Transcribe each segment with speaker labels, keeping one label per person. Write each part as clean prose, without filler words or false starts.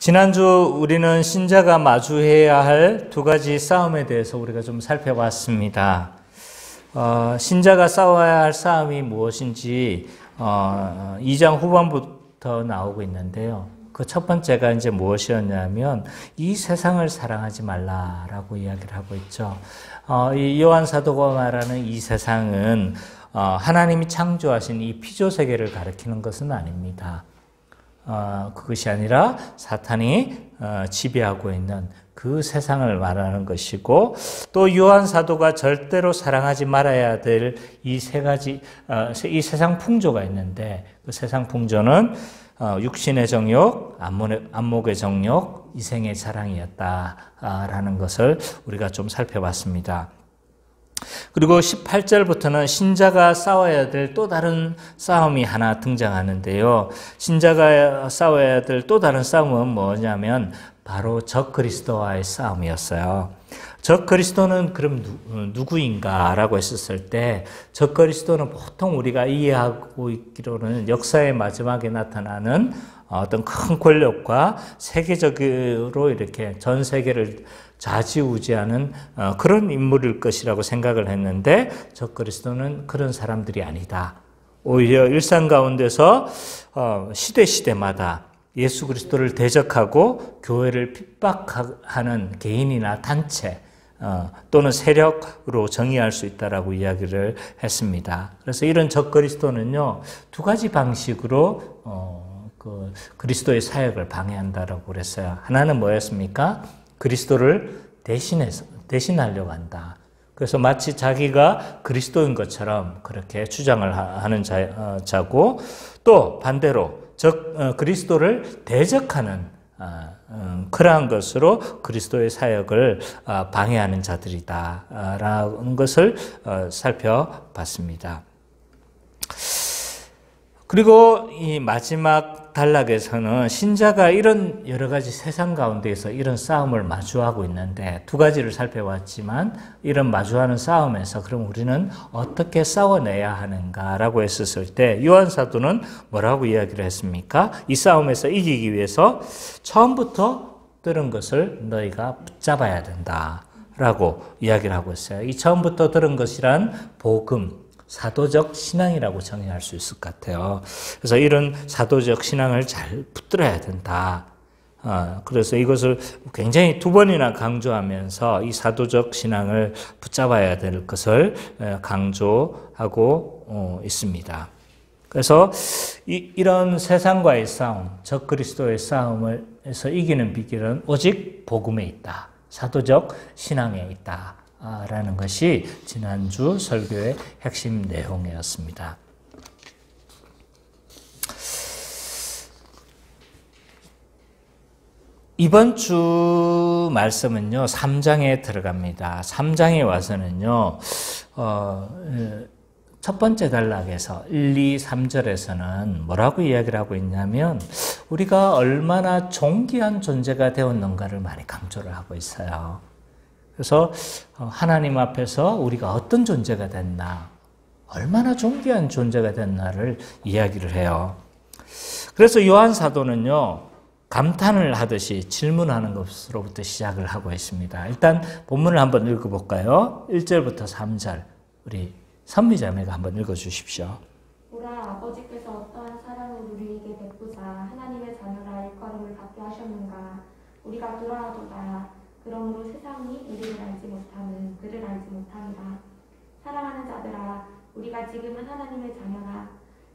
Speaker 1: 지난주 우리는 신자가 마주해야 할 두 가지 싸움에 대해서 우리가 좀 살펴봤습니다. 신자가 싸워야 할 싸움이 무엇인지 2장 후반부터 나오고 있는데요. 그 첫 번째가 이제 무엇이었냐면 이 세상을 사랑하지 말라라고 이야기를 하고 있죠. 이 요한 사도가 말하는 이 세상은 하나님이 창조하신 이 피조 세계를 가리키는 것은 아닙니다. 그것이 아니라 사탄이 지배하고 있는 그 세상을 말하는 것이고, 또 요한 사도가 절대로 사랑하지 말아야 될 이 세 가지, 이 세상 풍조가 있는데, 그 세상 풍조는 육신의 정욕, 안목의 정욕, 이생의 사랑이었다라는 것을 우리가 좀 살펴봤습니다. 그리고 18절부터는 신자가 싸워야 될 또 다른 싸움이 하나 등장하는데요. 신자가 싸워야 될 또 다른 싸움은 뭐냐면 바로 적 그리스도와의 싸움이었어요. 적 그리스도는 그럼 누구인가라고 했었을 때, 적 그리스도는 보통 우리가 이해하고 있기로는 역사의 마지막에 나타나는 어떤 큰 권력과 세계적으로 이렇게 전 세계를 좌지우지하는 그런 인물일 것이라고 생각을 했는데, 적 그리스도는 그런 사람들이 아니다. 오히려 일상 가운데서 시대마다 예수 그리스도를 대적하고 교회를 핍박하는 개인이나 단체 또는 세력으로 정의할 수 있다라고 이야기를 했습니다. 그래서 이런 적 그리스도는요, 두 가지 방식으로 그리스도의 사역을 방해한다라고 그랬어요. 하나는 뭐였습니까? 그리스도를 대신하려고 한다. 그래서 마치 자기가 그리스도인 것처럼 그렇게 주장을 하는 자고, 또 반대로 그리스도를 대적하는 그러한 것으로 그리스도의 사역을 방해하는 자들이다라는 것을 살펴봤습니다. 그리고 이 마지막 단락에서는 신자가 이런 여러 가지 세상 가운데에서 이런 싸움을 마주하고 있는데, 두 가지를 살펴봤지만 이런 마주하는 싸움에서 그럼 우리는 어떻게 싸워내야 하는가라고 했었을 때, 요한 사도는 뭐라고 이야기를 했습니까? 이 싸움에서 이기기 위해서 처음부터 들은 것을 너희가 붙잡아야 된다라고 이야기를 하고 있어요. 이 처음부터 들은 것이란 복음, 사도적 신앙이라고 정의할 수 있을 것 같아요. 그래서 이런 사도적 신앙을 잘 붙들어야 된다. 그래서 이것을 굉장히 두 번이나 강조하면서 이 사도적 신앙을 붙잡아야 될 것을 강조하고 있습니다. 그래서 이런 세상과의 싸움, 적 그리스도의 싸움에서 이기는 비결은 오직 복음에 있다. 사도적 신앙에 있다. 라는 것이 지난주 설교의 핵심 내용이었습니다. 이번 주 말씀은요, 3장에 들어갑니다. 3장에 와서는요, 첫 번째 단락에서 1, 2, 3절에서는 뭐라고 이야기를 하고 있냐면, 우리가 얼마나 존귀한 존재가 되었는가를 많이 강조를 하고 있어요. 그래서 하나님 앞에서 우리가 어떤 존재가 됐나, 얼마나 존귀한 존재가 됐나를 이야기를 해요. 그래서 요한 사도는요, 감탄을 하듯이 질문하는 것으로부터 시작을 하고 있습니다. 일단 본문을 한번 읽어볼까요? 1절부터 3절 우리 선미자매가 한번 읽어주십시오.
Speaker 2: 보라, 아버지께서 어떠한 사랑을 우리에게 베푸사 하나님의 자녀라 일컬음을 받게 하셨는가. 우리가 돌아와도다. 그러므로 세상이 우리를 알지 못하는 그를 알지 못합니다. 사랑하는 자들아, 우리가 지금은 하나님의 자녀라.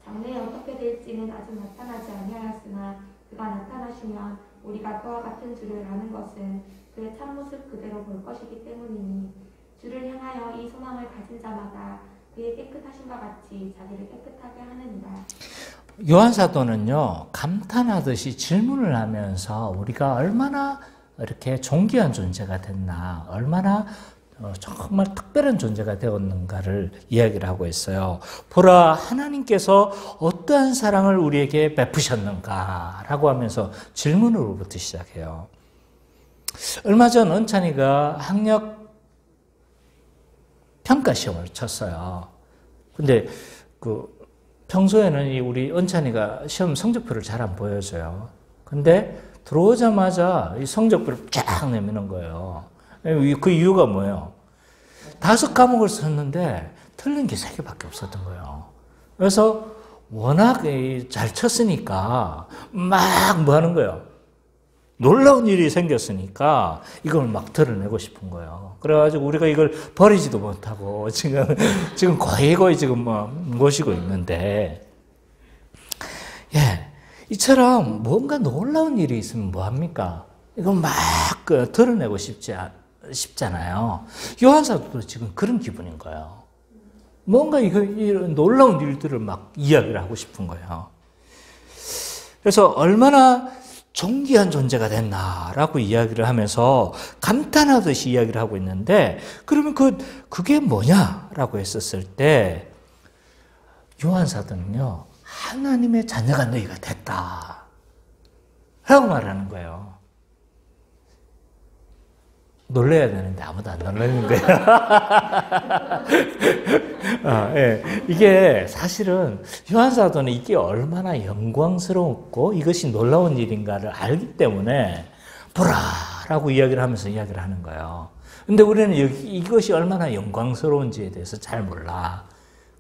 Speaker 2: 장래에 어떻게 될지는 아직 나타나지 아니하였으나 그가 나타나시면 우리가 그와 같은 줄을 아는 것은 그의 참모습 그대로 볼 것이기 때문이니, 주를 향하여 이 소망을 가진 자마다 그의 깨끗하심과 같이 자기를 깨끗하게 하느니라.
Speaker 1: 요한 사도는요, 감탄하듯이 질문을 하면서 우리가 얼마나 이렇게 존귀한 존재가 됐나, 얼마나 정말 특별한 존재가 되었는가를 이야기를 하고 있어요. 보라, 하나님께서 어떠한 사랑을 우리에게 베푸셨는가라고 하면서 질문으로부터 시작해요. 얼마 전 은찬이가 학력 평가 시험을 쳤어요. 근데 평소에는 우리 은찬이가 시험 성적표를 잘 안 보여줘요. 근데 들어오자마자 이 성적표를 쫙 내미는 거예요. 그 이유가 뭐예요? 5과목을 썼는데 틀린 게 3개밖에 없었던 거예요. 그래서 워낙 잘 쳤으니까 막 뭐 하는 거예요? 놀라운 일이 생겼으니까 이걸 막 드러내고 싶은 거예요. 그래가지고 우리가 이걸 버리지도 못하고 지금 거의 지금 뭐 모시고 있는데, 예, 이처럼 뭔가 놀라운 일이 있으면 뭐 합니까? 이걸 막 드러내고 싶잖아요. 요한사도도 지금 그런 기분인 거예요. 뭔가 이런 놀라운 일들을 막 이야기를 하고 싶은 거예요. 그래서 얼마나 존귀한 존재가 됐나라고 이야기를 하면서 감탄하듯이 이야기를 하고 있는데, 그러면 그게 뭐냐라고 했었을 때, 요한사도는요, 하나님의 자녀가 너희가 됐다 라고 말하는 거예요. 놀래야 되는데 아무도 안 놀라는 거예요. 예. 이게 사실은 요한사도는 이게 얼마나 영광스럽고 이것이 놀라운 일인가를 알기 때문에 보라라고 이야기를 하면서 이야기를 하는 거예요. 근데 우리는 이것이 얼마나 영광스러운지에 대해서 잘 몰라.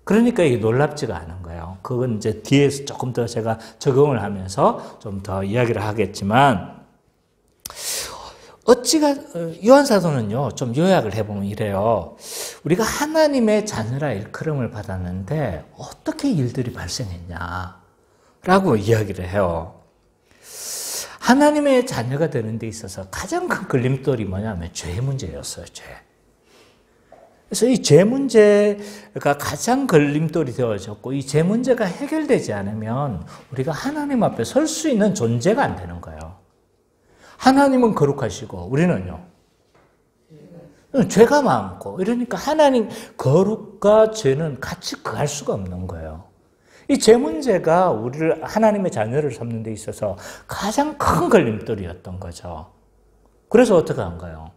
Speaker 1: 그러니까 이게 놀랍지가 않은 거예요. 그건 이제 뒤에서 조금 더 제가 적응을 하면서 좀 더 이야기를 하겠지만, 요한사도는요, 좀 요약을 해보면 이래요. 우리가 하나님의 자녀라 일컬음을 받았는데 어떻게 일들이 발생했냐 라고 이야기를 해요. 하나님의 자녀가 되는 데 있어서 가장 큰 걸림돌이 뭐냐면 죄 문제였어요. 죄. 그래서 이 죄 문제가 가장 걸림돌이 되어졌고, 이 죄 문제가 해결되지 않으면 우리가 하나님 앞에 설 수 있는 존재가 안 되는 거예요. 하나님은 거룩하시고 우리는요, 죄가 많고, 이러니까 하나님 거룩과 죄는 같이 거할 수가 없는 거예요. 이 죄 문제가 우리를 하나님의 자녀를 삼는 데 있어서 가장 큰 걸림돌이었던 거죠. 그래서 어떻게 한가요?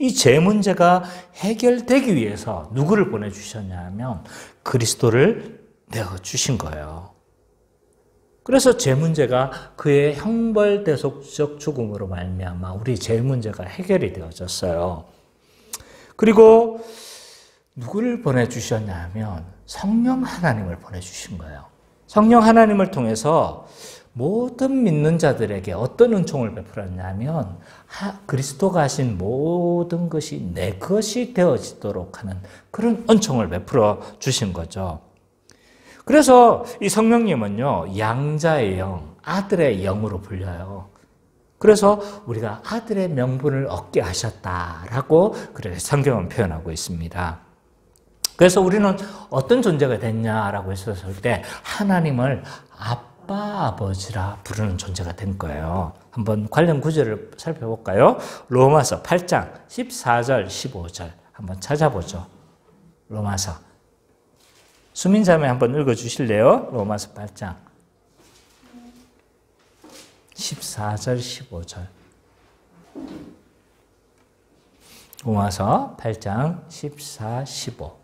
Speaker 1: 이 죄 문제가 해결되기 위해서 누구를 보내주셨냐 하면 그리스도를 내어주신 거예요. 그래서 죄 문제가 그의 형벌대속적 죽음으로 말미암아 우리 죄 문제가 해결이 되어졌어요. 그리고 누구를 보내주셨냐 하면 성령 하나님을 보내주신 거예요. 성령 하나님을 통해서 모든 믿는 자들에게 어떤 은총을 베풀었냐면 그리스도가 하신 모든 것이 내 것이 되어지도록 하는 그런 은총을 베풀어 주신 거죠. 그래서 이 성령님은요, 양자의 영, 아들의 영으로 불려요. 그래서 우리가 아들의 명분을 얻게 하셨다라고 그렇게 성경은 표현하고 있습니다. 그래서 우리는 어떤 존재가 됐냐라고 했었을 때 하나님을 아빠, 아버지라 부르는 존재가 된 거예요. 한번 관련 구절을 살펴볼까요? 로마서 8장 14절, 15절 한번 찾아보죠. 로마서. 수민자매 한번 읽어주실래요? 로마서 8장 14절 15절. 로마서 8장 14, 15.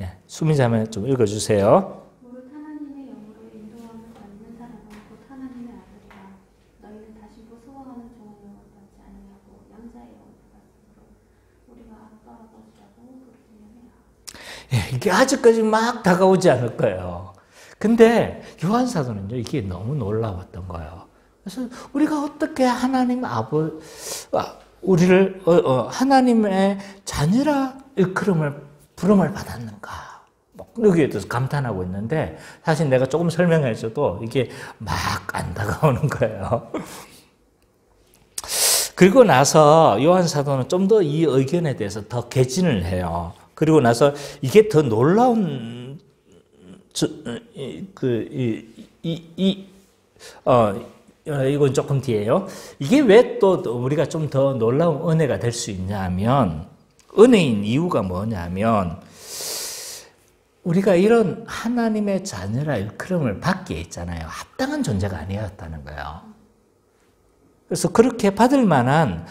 Speaker 1: 네, 수민자매 좀 읽어주세요.
Speaker 3: 무릇 하나님의 영으로 인도함을 받는 사람은 곧 하나님의 아들이라. 너희는 다시 소망하는 종의 영을 받지 아니하고 양자의 영을 받았으므로 우리가 아빠 아버지라고 부르느니라.
Speaker 1: 예, 이게 아직까지 막 다가오지 않을 거예요. 근데 요한사도는요, 이게 너무 놀라웠던 거예요. 그래서 우리가 어떻게 하나님 우리를 하나님의 자녀라 부름을 받았는가? 여기에 대해서 감탄하고 있는데, 사실 내가 조금 설명해줘도 이게 막 안 다가오는 거예요. 그리고 나서 요한사도는 좀 더 이 의견에 대해서 더 개진을 해요. 그리고 나서 이게 더 놀라운, 이건 조금 뒤에요. 이게 왜 또 우리가 좀 더 놀라운 은혜가 될 수 있냐 하면, 은혜인 이유가 뭐냐면, 우리가 이런 하나님의 자녀라 일컬음을 받기에 있잖아요. 합당한 존재가 아니었다는 거예요. 그래서 그렇게 받을 만한,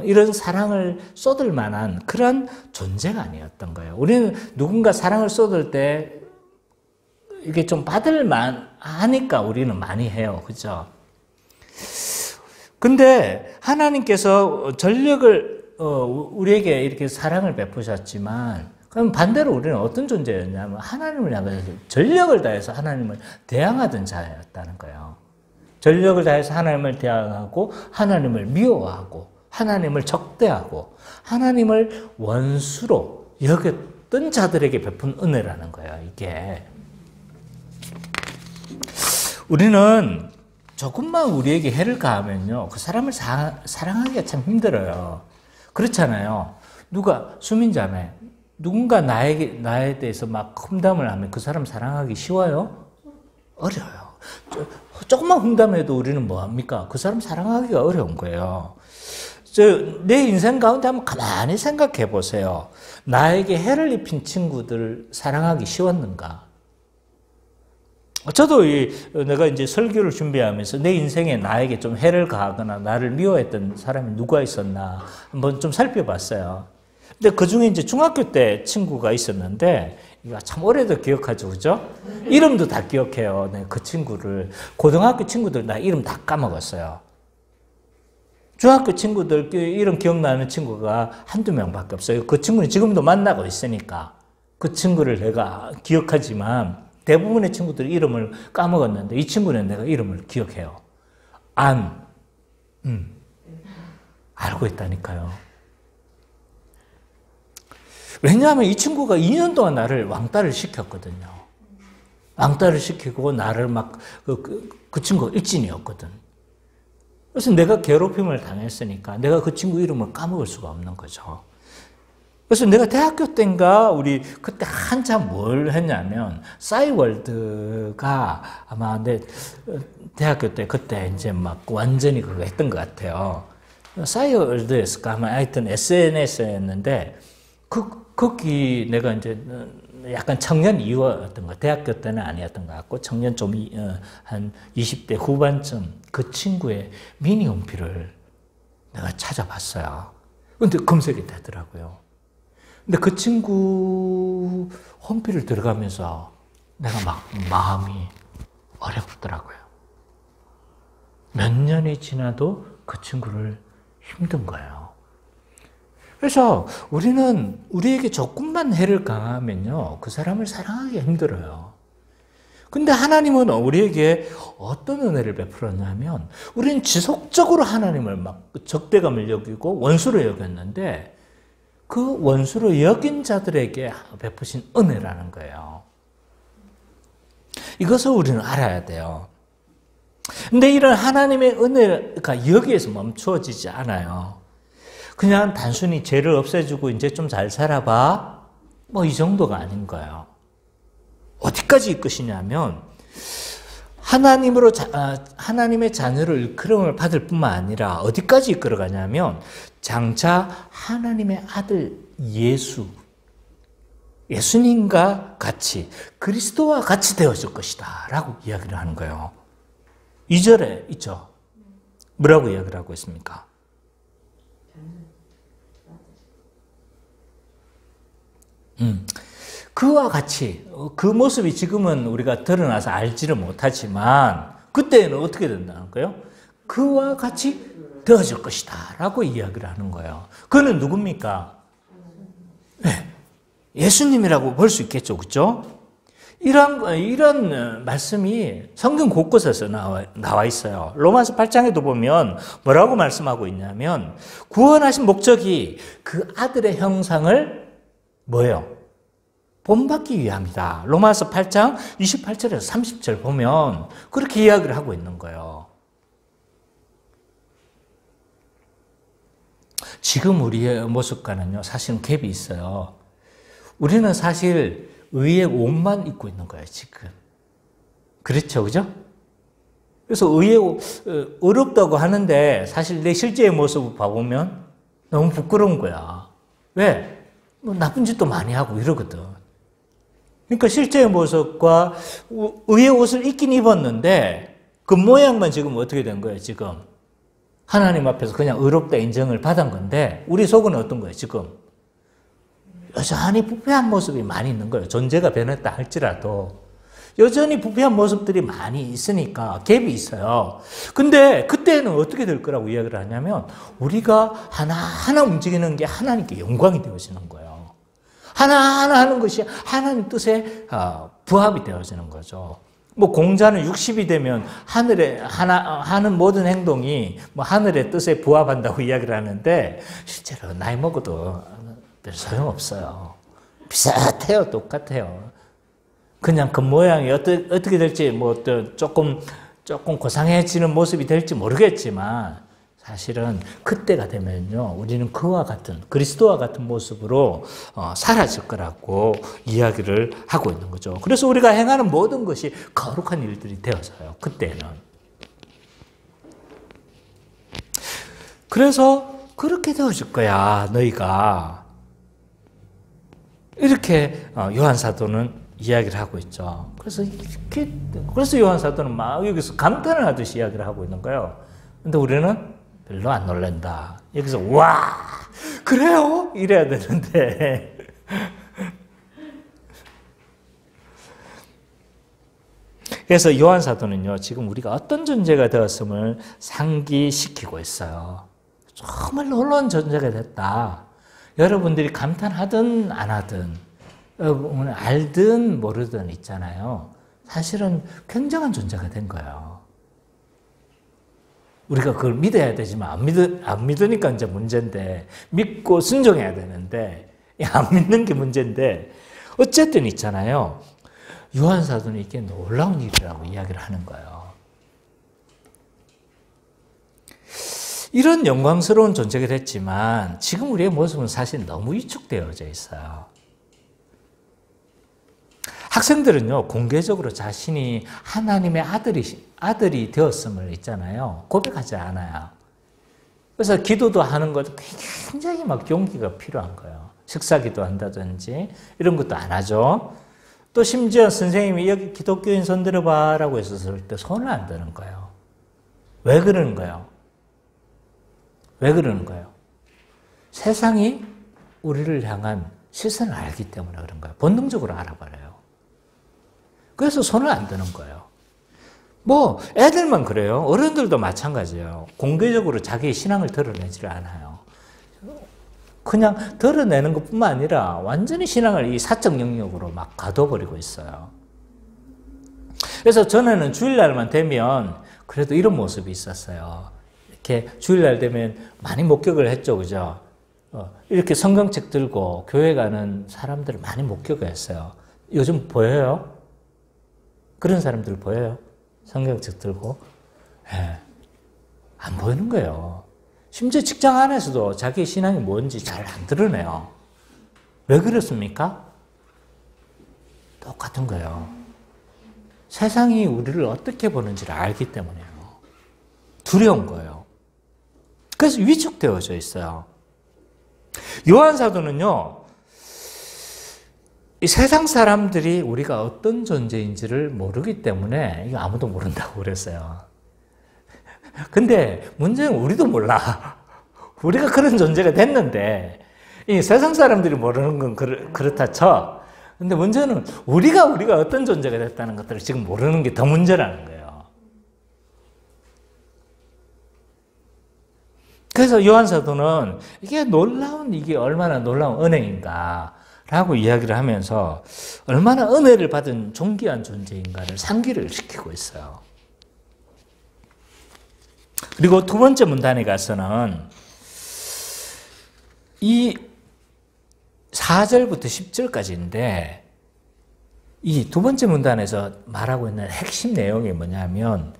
Speaker 1: 이런 사랑을 쏟을 만한 그런 존재가 아니었던 거예요. 우리는 누군가 사랑을 쏟을 때, 이게 좀 받을만 하니까 우리는 많이 해요. 그죠? 근데 하나님께서 전력을, 우리에게 이렇게 사랑을 베푸셨지만, 그럼 반대로 우리는 어떤 존재였냐면, 하나님을 향해서 전력을 다해서 하나님을 대항하던 자였다는 거예요. 전력을 다해서 하나님을 대항하고, 하나님을 미워하고, 하나님을 적대하고, 하나님을 원수로 여겼던 자들에게 베푼 은혜라는 거예요, 이게. 우리는 조금만 우리에게 해를 가하면요, 그 사람을 사랑하기가 참 힘들어요. 그렇잖아요. 수민자매, 누군가 나에 대해서 막 험담을 하면 그 사람 사랑하기 쉬워요? 어려워요. 조금만 험담해도 우리는 뭐합니까? 그 사람 사랑하기가 어려운 거예요. 내 인생 가운데 한번 가만히 생각해 보세요. 나에게 해를 입힌 친구들을 사랑하기 쉬웠는가? 저도 내가 이제 설교를 준비하면서 내 인생에 나에게 좀 해를 가하거나 나를 미워했던 사람이 누가 있었나 한번 좀 살펴봤어요. 근데 그 중에 이제 중학교 때 친구가 있었는데, 이거 참 오래도 기억하죠, 그죠? 이름도 다 기억해요. 네, 그 친구를. 고등학교 친구들 나 이름 다 까먹었어요. 중학교 친구들 이름 기억나는 친구가 한두 명밖에 없어요. 그 친구는 지금도 만나고 있으니까 그 친구를 내가 기억하지만 대부분의 친구들 이름을 까먹었는데 이 친구는 내가 이름을 기억해요. 알고 있다니까요. 왜냐하면 이 친구가 2년 동안 나를 왕따를 시켰거든요. 왕따를 시키고 나를 막 그 친구가 일진이었거든. 그래서 내가 괴롭힘을 당했으니까 내가 그 친구 이름을 까먹을 수가 없는 거죠. 그래서 내가 대학교 때인가 우리 그때 한참 뭘 했냐면 싸이월드가 아마 내 대학교 때 그때 이제 막 완전히 그거 했던 것 같아요. 싸이월드였을까 아마 하여튼 SNS였는데 거기 내가 이제 약간 청년 이후였던 거, 대학교 때는 아니었던 것 같고 청년 좀 한 20대 후반쯤 그 친구의 미니 홈피를 내가 찾아봤어요. 근데 검색이 되더라고요. 근데 그 친구 홈피를 들어가면서 내가 막 마음이 어렵더라고요. 몇 년이 지나도 그 친구를 힘든 거예요. 그래서 우리에게 조금만 해를 가하면요, 그 사람을 사랑하기 힘들어요. 근데 하나님은 우리에게 어떤 은혜를 베풀었냐면, 우리는 지속적으로 하나님을 막 적대감을 여기고 원수로 여겼는데, 그 원수로 여긴 자들에게 베푸신 은혜라는 거예요. 이것을 우리는 알아야 돼요. 근데 이런 하나님의 은혜가 여기에서 멈추어지지 않아요. 그냥 단순히 죄를 없애주고 이제 좀 잘 살아봐. 뭐 이 정도가 아닌 거예요. 어디까지 이끄시냐면 하나님의 자녀를 일컬음을 받을 뿐만 아니라 어디까지 이끌어가냐면 장차 하나님의 아들 예수님과 같이 그리스도와 같이 되어질 것이다 라고 이야기를 하는 거예요. 2절에 있죠. 뭐라고 이야기를 하고 있습니까? 그와 같이 그 모습이 지금은 우리가 드러나서 알지를 못하지만 그때는 어떻게 된다는 거예요? 그와 같이 되어질 것이다 라고 이야기를 하는 거예요. 그는 누굽니까? 네, 예수님이라고 볼 수 있겠죠. 그렇죠? 이런 말씀이 성경 곳곳에서 나와 있어요. 로마서 8장에도 보면 뭐라고 말씀하고 있냐면 구원하신 목적이 그 아들의 형상을 뭐예요? 본받기 위함이다. 로마서 8장 28절에서 30절 보면 그렇게 이야기를 하고 있는 거예요. 지금 우리의 모습과는요, 사실은 갭이 있어요. 우리는 사실 의의 옷만 입고 있는 거예요, 지금. 그렇죠, 그죠? 그래서 의의 옷, 어렵다고 하는데 사실 내 실제의 모습을 봐보면 너무 부끄러운 거야. 왜? 뭐 나쁜 짓도 많이 하고 이러거든. 그러니까 실제의 모습과 의의 옷을 입긴 입었는데 그 모양만 지금 어떻게 된 거예요, 지금? 하나님 앞에서 그냥 의롭다 인정을 받은 건데 우리 속은 어떤 거예요, 지금? 여전히 부패한 모습이 많이 있는 거예요. 존재가 변했다 할지라도 여전히 부패한 모습들이 많이 있으니까 갭이 있어요. 근데 그때는 어떻게 될 거라고 이야기를 하냐면 우리가 하나하나 움직이는 게 하나님께 영광이 되어지는 거예요. 하나하나 하는 것이 하나님 뜻에 부합이 되어지는 거죠. 뭐 공자는 60이 되면 하늘에 하는 모든 행동이 뭐 하늘의 뜻에 부합한다고 이야기를 하는데 실제로 나이 먹어도 별 소용없어요. 비슷해요. 똑같아요. 그냥 그 모양이 어떻게 될지 뭐 조금 고상해지는 모습이 될지 모르겠지만 사실은 그때가 되면요 우리는 그와 같은 그리스도와 같은 모습으로 사라질 거라고 이야기를 하고 있는 거죠. 그래서 우리가 행하는 모든 것이 거룩한 일들이 되어져요. 그때는. 그래서 그렇게 되어질 거야 너희가. 이렇게 요한 사도는 이야기를 하고 있죠. 그래서 요한 사도는 막 여기서 감탄을 하듯이 이야기를 하고 있는 거예요. 근데 우리는 별로 안 놀란다. 여기서 와 그래요? 이래야 되는데 그래서 요한 사도는요 지금 우리가 어떤 존재가 되었음을 상기시키고 있어요. 정말 놀라운 존재가 됐다. 여러분들이 감탄하든 안 하든 알든 모르든 있잖아요. 사실은 굉장한 존재가 된 거예요. 우리가 그걸 믿어야 되지만 안 믿으니까 이제 문제인데 믿고 순종해야 되는데 안 믿는 게 문제인데 어쨌든 있잖아요. 요한 사도는 이게 놀라운 일이라고 이야기를 하는 거예요. 이런 영광스러운 존재가 됐지만 지금 우리의 모습은 사실 너무 위축되어져 있어요. 학생들은요 공개적으로 자신이 하나님의 아들이 되었음을 있잖아요 고백하지 않아요. 그래서 기도도 하는 것도 굉장히 막 용기가 필요한 거예요. 식사기도 한다든지 이런 것도 안 하죠. 또 심지어 선생님이 여기 기독교인 손 들어봐 라고 했었을 때 손을 안 드는 거예요. 왜 그러는 거예요? 왜 그러는 거예요? 세상이 우리를 향한 시선을 알기 때문에 그런 거예요. 본능적으로 알아버려요. 그래서 손을 안 드는 거예요. 뭐 애들만 그래요. 어른들도 마찬가지예요. 공개적으로 자기의 신앙을 드러내지를 않아요. 그냥 드러내는 것뿐만 아니라 완전히 신앙을 이 사적 영역으로 막 가둬버리고 있어요. 그래서 전에는 주일날만 되면 그래도 이런 모습이 있었어요. 이렇게 주일날 되면 많이 목격을 했죠. 그죠? 이렇게 성경책 들고 교회 가는 사람들을 많이 목격을 했어요. 요즘 보여요? 그런 사람들 보여요? 성경책 들고? 네. 안 보이는 거예요. 심지어 직장 안에서도 자기의 신앙이 뭔지 잘 안 드러내요. 왜 그렇습니까? 똑같은 거예요. 세상이 우리를 어떻게 보는지를 알기 때문이에요. 두려운 거예요. 그래서 위축되어져 있어요. 요한 사도는요, 이 세상 사람들이 우리가 어떤 존재인지를 모르기 때문에 이거 아무도 모른다고 그랬어요. 근데 문제는 우리도 몰라. 우리가 그런 존재가 됐는데 이 세상 사람들이 모르는 건 그렇다 쳐. 근데 문제는 우리가 어떤 존재가 됐다는 것들을 지금 모르는 게 더 문제라는 거예요. 그래서 요한 사도는 이게 얼마나 놀라운 은혜인가 라고 이야기를 하면서 얼마나 은혜를 받은 존귀한 존재인가를 상기를 시키고 있어요. 그리고 두 번째 문단에 가서는 이 4절부터 10절까지인데 이 두 번째 문단에서 말하고 있는 핵심 내용이 뭐냐면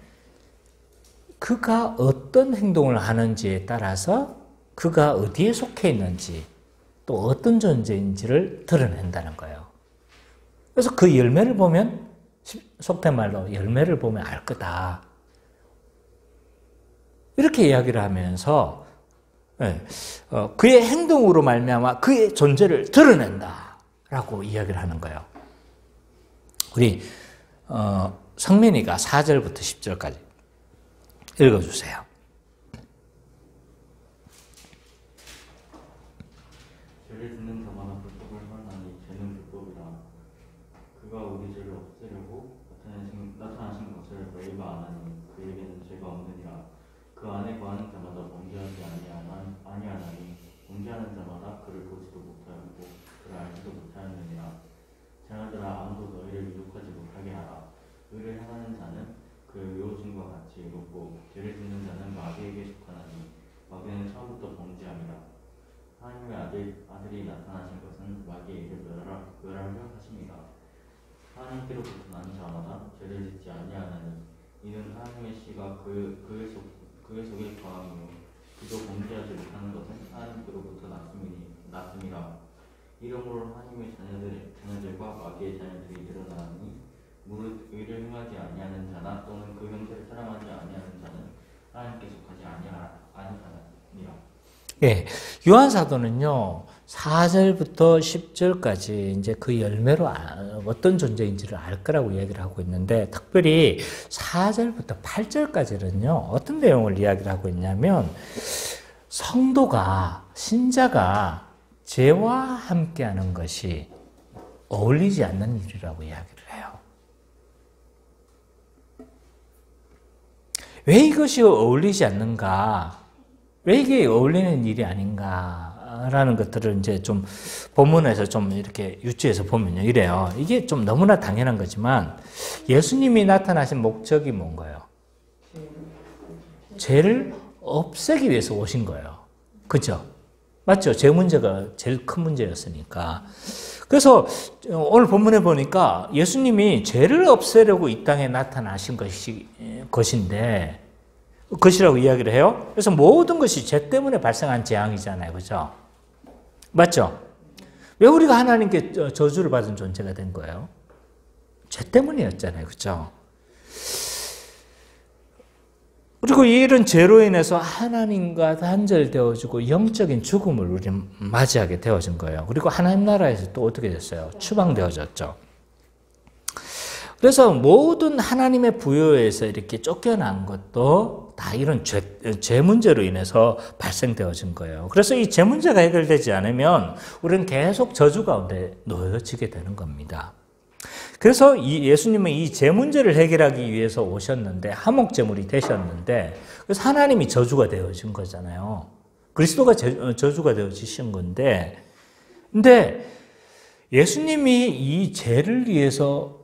Speaker 1: 그가 어떤 행동을 하는지에 따라서 그가 어디에 속해 있는지 또 어떤 존재인지를 드러낸다는 거예요. 그래서 그 열매를 보면 속된 말로 열매를 보면 알 거다. 이렇게 이야기를 하면서 그의 행동으로 말미암아 그의 존재를 드러낸다라고 이야기를 하는 거예요. 우리 성민이가 4절부터 10절까지 읽어주세요.
Speaker 4: 죄를 짓는 자마다 불법을 하나니 죄는 불법이라. 그가 우리 죄를 없애려고 범죄가 안 하니 그에게는 죄가 없느니라. 그 안에 거하는 자마다 범죄하지 아니하나니 범죄하는 자마다 그를 보지도 못하였고 그를 알지도 못하였느니라. 자녀들아, 아무도 너희를 유혹하지 못하게 하라. 의를 행하는 자는 그 요즘과 같이 이루고 죄를 짓는 자는 마귀에게 속하나니 마귀는 처음부터 범죄함이라. 하나님의 아들이 나타나신 것은 마귀의 일을 멸하려 하십니다. 하나님께로부터 난 자마다 죄를 짓지 아니하나니 이는 하나님의 씨가 그의 속에 거함이요 그도 범죄하지 못하는 것은 하나님께로부터 났음이라. 이러므로 하나님의 자녀들과 마귀의 자녀들이 드러나니 무릇 의를 행하지 아니하는 자나 또는 그 형제를 사랑하지 아니하는 자는 하나님께 속하지 아니하니라.
Speaker 1: 예, 요한 사도는요 4절부터 10절까지 이제 그 열매로 어떤 존재인지를 알 거라고 얘기를 하고 있는데, 특별히 4절부터 8절까지는요 어떤 내용을 이야기를 하고 있냐면, 성도가, 신자가 죄와 함께하는 것이 어울리지 않는 일이라고 이야기를 해요. 왜 이것이 어울리지 않는가? 왜 이게 어울리는 일이 아닌가라는 것들을 이제 좀 본문에서 좀 이렇게 유추해서 보면요, 이래요. 이게 좀 너무나 당연한 거지만 예수님이 나타나신 목적이 뭔가요? 죄를 없애기 위해서 오신 거예요. 그죠? 맞죠? 죄 문제가 제일 큰 문제였으니까. 그래서 오늘 본문에 보니까 예수님이 죄를 없애려고 이 땅에 나타나신 것이라고 이야기를 해요. 그래서 모든 것이 죄 때문에 발생한 재앙이잖아요. 그죠? 맞죠? 왜 우리가 하나님께 저주를 받은 존재가 된 거예요? 죄 때문이었잖아요. 그죠? 그리고 이런 죄로 인해서 하나님과 단절되어지고 영적인 죽음을 우리는 맞이하게 되어진 거예요. 그리고 하나님 나라에서 또 어떻게 됐어요? 추방되어졌죠. 그래서 모든 하나님의 부여에서 이렇게 쫓겨난 것도 다 이런 죄 문제로 인해서 발생되어진 거예요. 그래서 이 죄 문제가 해결되지 않으면 우리는 계속 저주 가운데 놓여지게 되는 겁니다. 그래서 예수님은 이 죄 문제를 해결하기 위해서 오셨는데, 화목제물이 되셨는데, 그래서 하나님이 저주가 되어진 거잖아요. 그리스도가 저주가 되어지신 건데, 근데 예수님이 이 죄를 위해서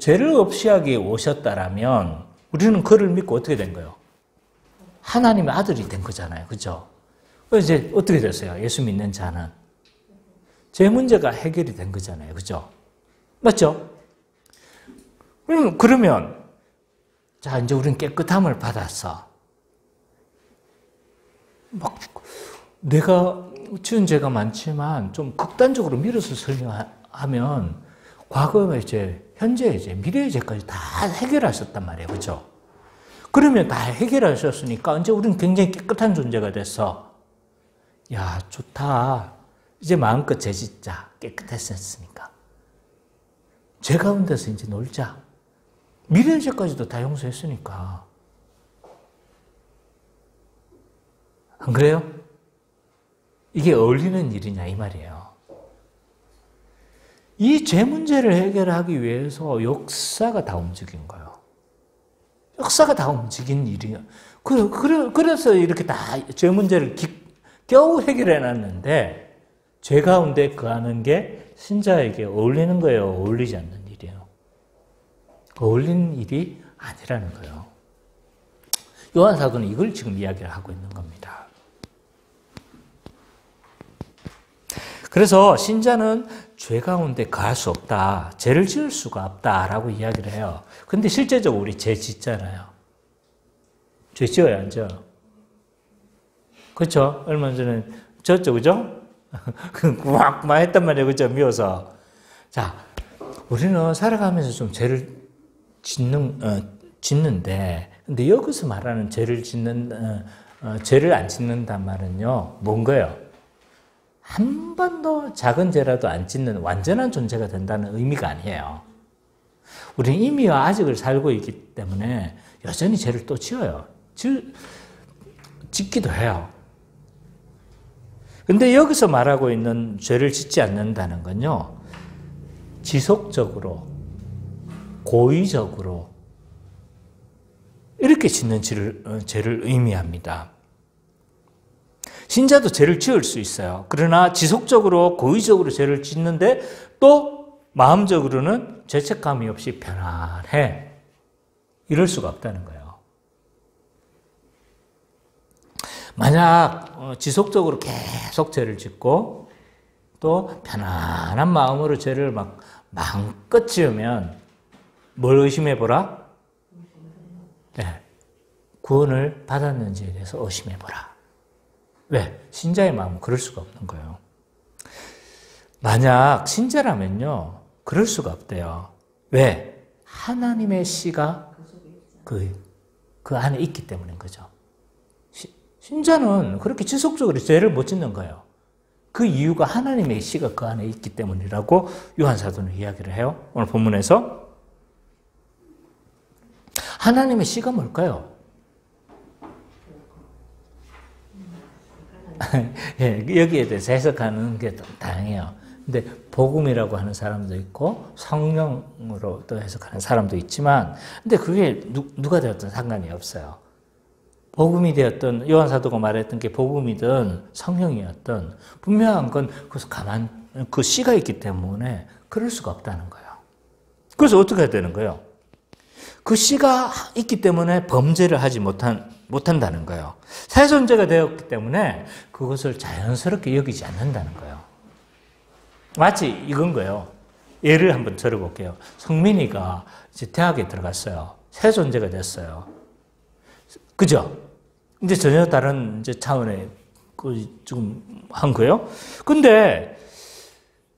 Speaker 1: 죄를 없이 하기 오셨다라면 우리는 그를 믿고 어떻게 된 거예요? 하나님의 아들이 된 거잖아요. 그죠? 이제 어떻게 됐어요? 예수 믿는 자는 죄 문제가 해결이 된 거잖아요. 그죠? 맞죠? 그러면 자, 이제 우리는 깨끗함을 받았어. 막 내가 지은 죄가 많지만 좀 극단적으로 밀어서 설명하면 과거의 죄, 현재의 죄, 미래의 죄까지 다 해결하셨단 말이에요. 그죠? 그러면 다 해결하셨으니까 이제 우리는 굉장히 깨끗한 존재가 됐어. 야, 좋다. 이제 마음껏 죄 짓자. 깨끗했으니까. 죄 가운데서 이제 놀자. 미래의 죄까지도 다 용서했으니까. 안 그래요? 이게 어울리는 일이냐 이 말이에요. 이 죄 문제를 해결하기 위해서 역사가 다 움직인 거예요. 역사가 다 움직인 일이에요. 그래서 이렇게 다 죄 문제를 겨우 해결해 놨는데, 죄 가운데 거하는 게 신자에게 어울리는 거예요? 어울리지 않는 일이에요? 어울리는 일이 아니라는 거예요. 요한 사도는 이걸 지금 이야기를 하고 있는 겁니다. 그래서 신자는 죄 가운데 거할 수 없다. 죄를 지을 수가 없다라고 이야기를 해요. 근데 실제적으로 우리 죄 짓잖아요. 죄 지어야 안 지어요? 그렇죠? 얼마 전에 졌죠, 그죠? 막 했단 말이에요, 그죠? 미워서. 자, 우리는 살아가면서 좀 죄를 짓는데, 근데 여기서 말하는 죄를 안 짓는단 말은요, 뭔가요? 한 번도 작은 죄라도 안 짓는 완전한 존재가 된다는 의미가 아니에요. 우리는 이미와 아직을 살고 있기 때문에 여전히 죄를 또 지어요. 짓기도 해요. 근데 여기서 말하고 있는 죄를 짓지 않는다는 건요, 지속적으로, 고의적으로 이렇게 짓는 죄를 의미합니다. 신자도 죄를 지을 수 있어요. 그러나 지속적으로 고의적으로 죄를 짓는데 또 마음적으로는 죄책감이 없이 편안해. 이럴 수가 없다는 거예요. 만약 지속적으로 계속 죄를 짓고 또 편안한 마음으로 죄를 막 마음껏 지으면 뭘 의심해 보라? 네. 구원을 받았는지에 대해서 의심해 보라. 왜? 신자의 마음은 그럴 수가 없는 거예요. 만약 신자라면요, 그럴 수가 없대요. 왜? 하나님의 씨가 그 안에 있기 때문인 거죠. 신자는 그렇게 지속적으로 죄를 못 짓는 거예요. 그 이유가 하나님의 씨가 그 안에 있기 때문이라고 요한사도는 이야기를 해요. 오늘 본문에서. 하나님의 씨가 뭘까요? 예, 여기에 대해서 해석하는 게 다양해요. 근데 복음이라고 하는 사람도 있고 성령으로 또 해석하는 사람도 있지만, 근데 그게 누가 되었든 상관이 없어요. 복음이 되었든 요한사도가 말했던 게 복음이든 성령이었든 분명한 건 그 씨가 있기 때문에 그럴 수가 없다는 거예요. 그래서 어떻게 해야 되는 거예요? 그 씨가 있기 때문에 범죄를 하지 못한다는 거예요. 새 존재가 되었기 때문에 그것을 자연스럽게 여기지 않는다는 거예요. 마치 이건 거예요. 예를 한번 들어볼게요. 성민이가 이제 대학에 들어갔어요. 새 존재가 됐어요. 그죠? 이제 전혀 다른 이제 차원의 좀 한 거예요. 근데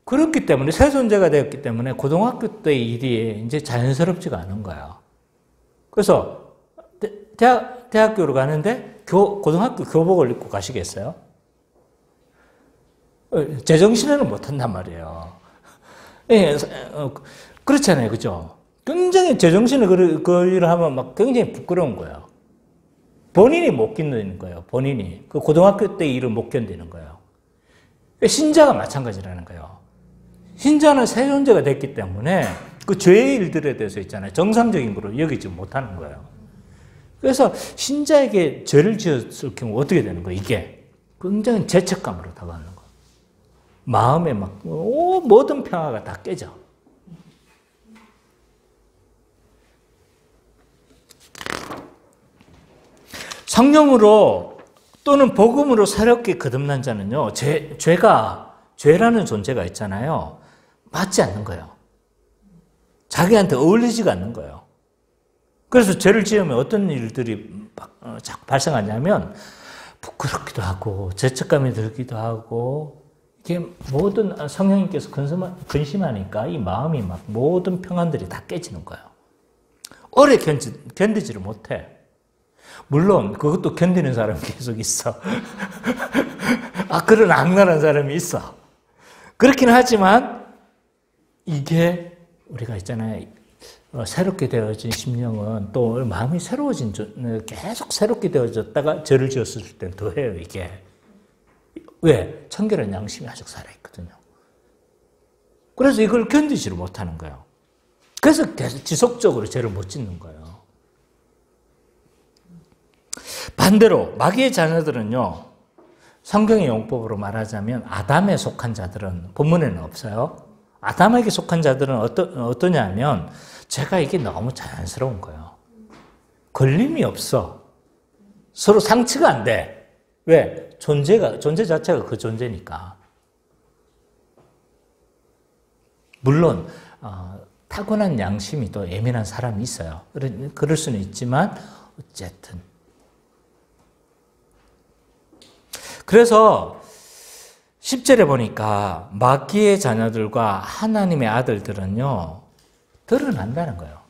Speaker 1: 그렇기 때문에 새 존재가 되었기 때문에 고등학교 때의 일이 이제 자연스럽지가 않은 거예요. 그래서 대학교로 가는데 고등학교 교복을 입고 가시겠어요? 제정신에는 못한단 말이에요. 예, 그렇잖아요. 그죠? 굉장히 제정신에 그 일을 하면 막 굉장히 부끄러운 거예요. 본인이 못 견디는 거예요. 본인이. 그 고등학교 때 일을 못 견디는 거예요. 신자가 마찬가지라는 거예요. 신자는 새 존재가 됐기 때문에 그 죄의 일들에 대해서 있잖아요. 정상적인 거로 여기지 못하는 거예요. 그래서 신자에게 죄를 지었을 경우 어떻게 되는 거예요? 이게 굉장히 죄책감으로 다가오는 거예요. 마음에 막 모든 평화가 다 깨져. 성령으로 또는 복음으로 새롭게 거듭난 자는요, 죄라는 존재가 있잖아요. 맞지 않는 거예요. 자기한테 어울리지가 않는 거예요. 그래서 죄를 지으면 어떤 일들이 자꾸 발생하냐면 부끄럽기도 하고 죄책감이 들기도 하고 이게 모든 성령님께서 근심하니까 이 마음이 막 모든 평안들이 다 깨지는 거예요. 오래 견디지를 못해. 물론 그것도 견디는 사람이 계속 있어. 그런 악랄한 사람이 있어. 그렇긴 하지만 이게 우리가 있잖아요. 새롭게 되어진 심령은 또 마음이 계속 새롭게 되어졌다가 죄를 지었을 땐 더해요, 이게. 왜? 청결한 양심이 아직 살아있거든요. 그래서 이걸 견디지를 못하는 거예요. 그래서 계속 지속적으로 죄를 못 짓는 거예요. 반대로 마귀의 자녀들은요, 성경의 용법으로 말하자면 아담에 속한 자들은 본문에는 없어요. 아담에게 속한 자들은 어떠냐면 죄가 이게 너무 자연스러운 거예요. 걸림이 없어. 서로 상치가 안 돼. 왜? 존재 자체가 그 존재니까. 물론 타고난 양심이 또 예민한 사람이 있어요. 그럴 수는 있지만 어쨌든. 그래서 10절에 보니까 마귀의 자녀들과 하나님의 아들들은요, 드러난다는 거예요.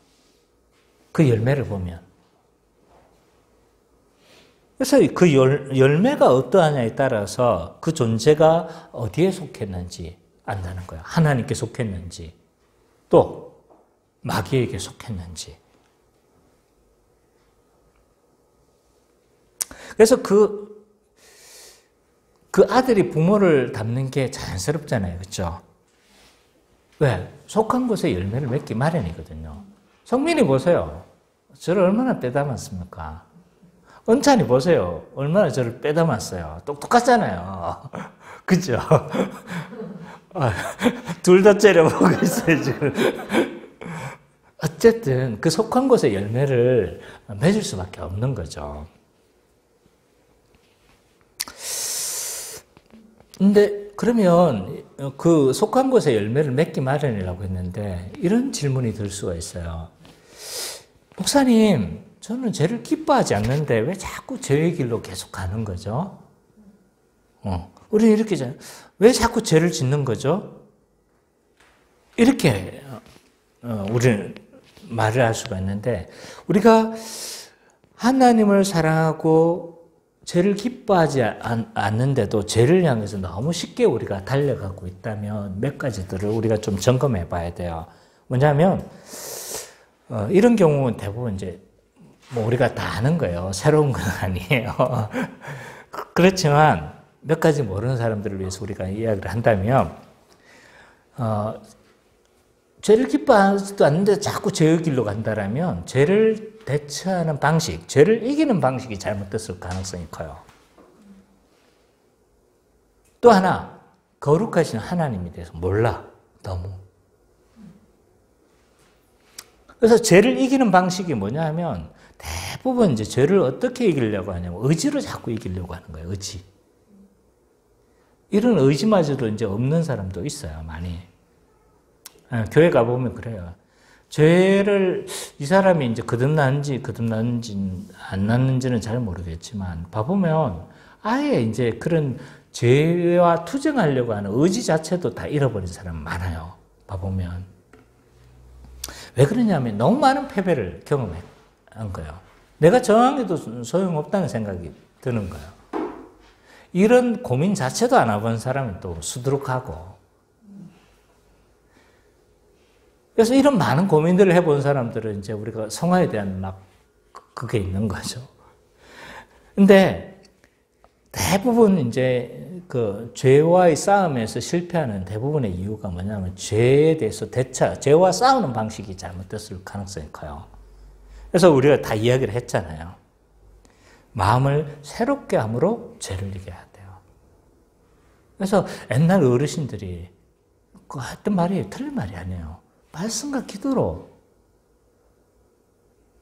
Speaker 1: 그 열매를 보면. 그래서 그 열매가 어떠하냐에 따라서 그 존재가 어디에 속했는지 안다는 거예요. 하나님께 속했는지, 또 마귀에게 속했는지. 그래서 그 아들이 부모를 닮는 게 자연스럽잖아요. 그렇죠? 왜? 속한 곳에 열매를 맺기 마련이거든요. 성민이 보세요. 저를 얼마나 빼닮았습니까? 은찬이 보세요. 얼마나 저를 빼닮았어요. 똑똑하잖아요. 그죠? 둘 다 째려보고 있어요, 지금. 어쨌든 그 속한 곳의 열매를 맺을 수밖에 없는 거죠. 근데 그러면 그 속한 곳의 열매를 맺기 마련이라고 했는데 이런 질문이 들 수가 있어요. 목사님, 저는 죄를 기뻐하지 않는데 왜 자꾸 죄의 길로 계속 가는 거죠? 우리는 이렇게 왜 자꾸 죄를 짓는 거죠? 이렇게 우리는 말을 할 수가 있는데, 우리가 하나님을 사랑하고 죄를 기뻐하지 않는데도 죄를 향해서 너무 쉽게 우리가 달려가고 있다면 몇 가지들을 우리가 좀 점검해 봐야 돼요. 뭐냐면 이런 경우는 대부분 이제 뭐 우리가 다 아는 거예요. 새로운 건 아니에요. 그렇지만 몇 가지 모르는 사람들을 위해서 우리가 이야기를 한다면 죄를 기뻐하지도 않는데 자꾸 죄의 길로 간다라면 죄를 대처하는 방식, 죄를 이기는 방식이 잘못됐을 가능성이 커요. 또 하나, 거룩하신 하나님에 대해서 몰라, 너무. 그래서 죄를 이기는 방식이 뭐냐 하면 대부분 이제 죄를 어떻게 이기려고 하냐면 의지로 자꾸 이기려고 하는 거예요, 의지. 이런 의지마저도 이제 없는 사람도 있어요, 많이. 교회 가보면 그래요. 죄를 이 사람이 이제 거듭났는지 안 났는지는 잘 모르겠지만 봐보면 아예 이제 그런 죄와 투쟁하려고 하는 의지 자체도 다 잃어버린 사람 많아요. 봐보면 왜 그러냐면 너무 많은 패배를 경험한 거예요. 내가 저항해도 소용없다는 생각이 드는 거예요. 이런 고민 자체도 안 해본 사람은 또 수두룩하고, 그래서 이런 많은 고민들을 해본 사람들은 이제 우리가 성화에 대한 막 그게 있는 거죠. 근데 대부분 이제 그 죄와의 싸움에서 실패하는 대부분의 이유가 뭐냐면 죄에 대해서 죄와 싸우는 방식이 잘못됐을 가능성이 커요. 그래서 우리가 다 이야기를 했잖아요. 마음을 새롭게 함으로 죄를 이겨야 돼요. 그래서 옛날 어르신들이 했던 말이 틀린 말이 아니에요. 말씀과 기도로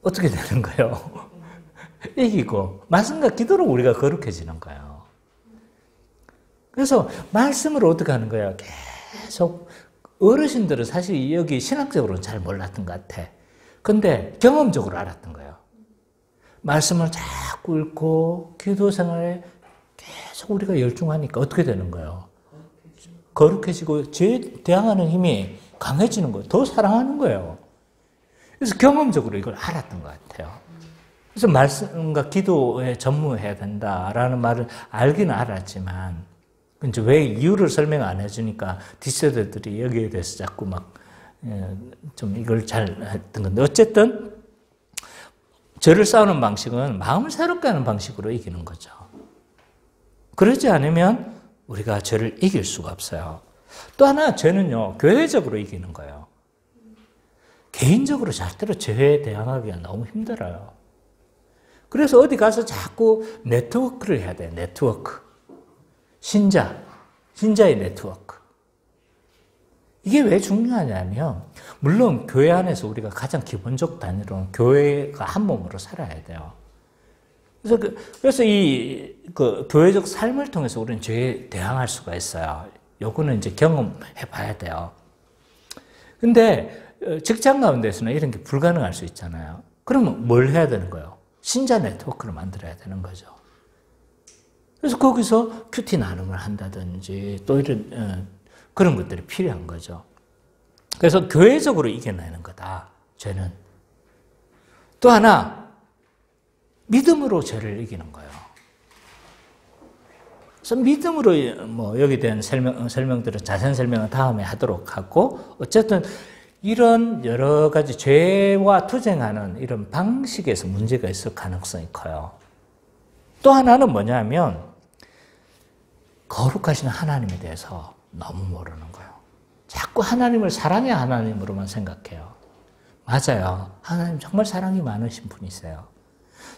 Speaker 1: 어떻게 되는 거예요? 이기고 말씀과 기도로 우리가 거룩해지는 거예요. 그래서 말씀으로 어떻게 하는 거예요? 계속 어르신들은 사실 여기 신학적으로는 잘 몰랐던 것 같아. 근데 경험적으로 알았던 거예요. 말씀을 자꾸 읽고 기도 생활에 계속 우리가 열중하니까 어떻게 되는 거예요? 거룩해지고 죄에 대항하는 힘이 강해지는 거예요. 더 사랑하는 거예요. 그래서 경험적으로 이걸 알았던 것 같아요. 그래서 말씀과 기도에 전무해야 된다라는 말을 알기는 알았지만, 이제 왜 이유를 설명 안 해주니까 뒷세대들이 여기에 대해서 자꾸 막 좀 이걸 잘 했던 건데, 어쨌든 죄를 싸우는 방식은 마음을 새롭게 하는 방식으로 이기는 거죠. 그러지 않으면 우리가 죄를 이길 수가 없어요. 또 하나, 죄는요, 교회적으로 이기는 거예요. 개인적으로 절대로 죄에 대항하기가 너무 힘들어요. 그래서 어디 가서 자꾸 네트워크를 해야 돼요. 네트워크. 신자의 네트워크. 이게 왜 중요하냐면, 물론 교회 안에서 우리가 가장 기본적 단위로는 교회가 한 몸으로 살아야 돼요. 그래서 이 교회적 삶을 통해서 우리는 죄에 대항할 수가 있어요. 요거는 이제 경험해 봐야 돼요. 근데 직장 가운데서는 이런 게 불가능할 수 있잖아요. 그러면 뭘 해야 되는 거예요? 신자 네트워크를 만들어야 되는 거죠. 그래서 거기서 큐티 나눔을 한다든지 또 이런 그런 것들이 필요한 거죠. 그래서 교회적으로 이겨내는 거다, 죄는. 또 하나, 믿음으로 죄를 이기는 거예요. 그래서 믿음으로 뭐 여기에 대한 설명들은 자세한 설명은 다음에 하도록 하고, 어쨌든 이런 여러 가지 죄와 투쟁하는 이런 방식에서 문제가 있을 가능성이 커요. 또 하나는 뭐냐면 거룩하신 하나님에 대해서 너무 모르는 거예요. 자꾸 하나님을 사랑의 하나님으로만 생각해요. 맞아요. 하나님 정말 사랑이 많으신 분이세요.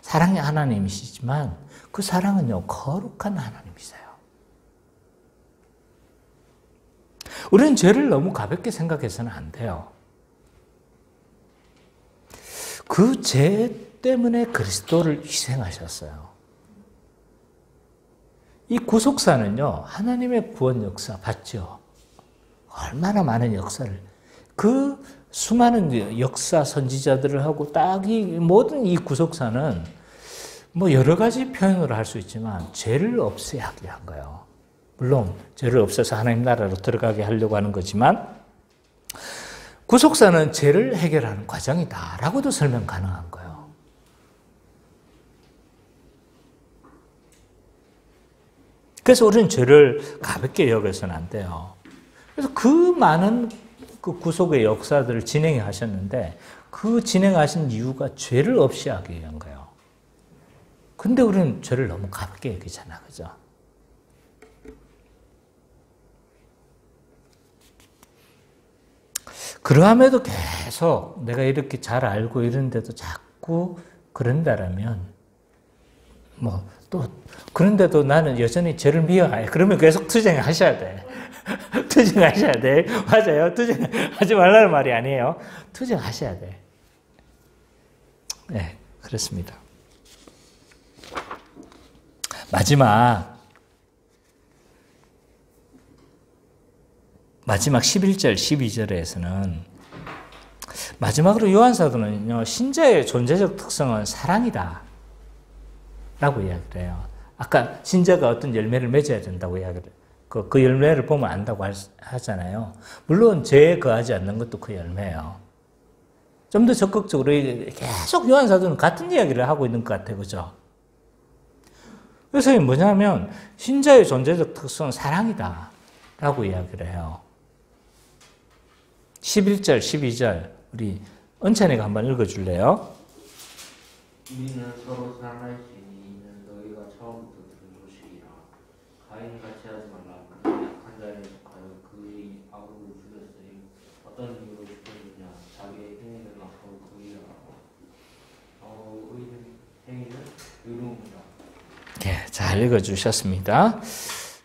Speaker 1: 사랑이 하나님이시지만 그 사랑은요, 거룩한 하나님이세요. 우리는 죄를 너무 가볍게 생각해서는 안 돼요. 그 죄 때문에 그리스도를 희생하셨어요. 이 구속사는요, 하나님의 구원 역사 봤죠? 얼마나 많은 역사를, 그 수많은 역사 선지자들을 하고 딱 이 모든 이 구속사는 뭐 여러 가지 표현으로 할 수 있지만 죄를 없애게 한 거예요. 물론 죄를 없애서 하나님 나라로 들어가게 하려고 하는 거지만 구속사는 죄를 해결하는 과정이다라고도 설명 가능한 거예요. 그래서 우리는 죄를 가볍게 여겨서는 안 돼요. 그래서 그 많은 그 구속의 역사들을 진행해 하셨는데 그 진행하신 이유가 죄를 없이 하기 위한 거예요. 근데 우리는 죄를 너무 가볍게 여기잖아, 그죠? 그러함에도 계속 내가 이렇게 잘 알고 이런데도 자꾸 그런다라면 그런데도 나는 여전히 죄를 미워해. 그러면 계속 투쟁하셔야 돼. 투쟁하셔야 돼. 맞아요. 투쟁하지 말라는 말이 아니에요. 투쟁하셔야 돼. 네, 그렇습니다. 마지막 11절, 12절에서는 마지막으로 요한사도는요, 신자의 존재적 특성은 사랑이다 라고 이야기를 해요. 아까 신자가 어떤 열매를 맺어야 된다고 이야기를 해요. 그 열매를 보면 안다고 하잖아요. 물론 죄에 거하지 않는 것도 그 열매예요. 좀 더 적극적으로 계속 요한사도는 같은 이야기를 하고 있는 것 같아요. 그죠? 그래서 이게 뭐냐면 신자의 존재적 특성은 사랑이다 라고 이야기를 해요. 11절, 12절 우리 은찬이가 한번 읽어줄래요?
Speaker 5: 우리는 서로 사랑할지니 이는 너희가 처음부터 들은 소식이라. 가인같이 하지 말라. 그는 약한 자에 속하여 그의 아우를 죽였으니 어떤 이유로 죽였느냐. 자기의 행위를 악하고 그 일을 하고 아우의 행위는 의로움이라.
Speaker 1: 네, 잘 읽어주셨습니다.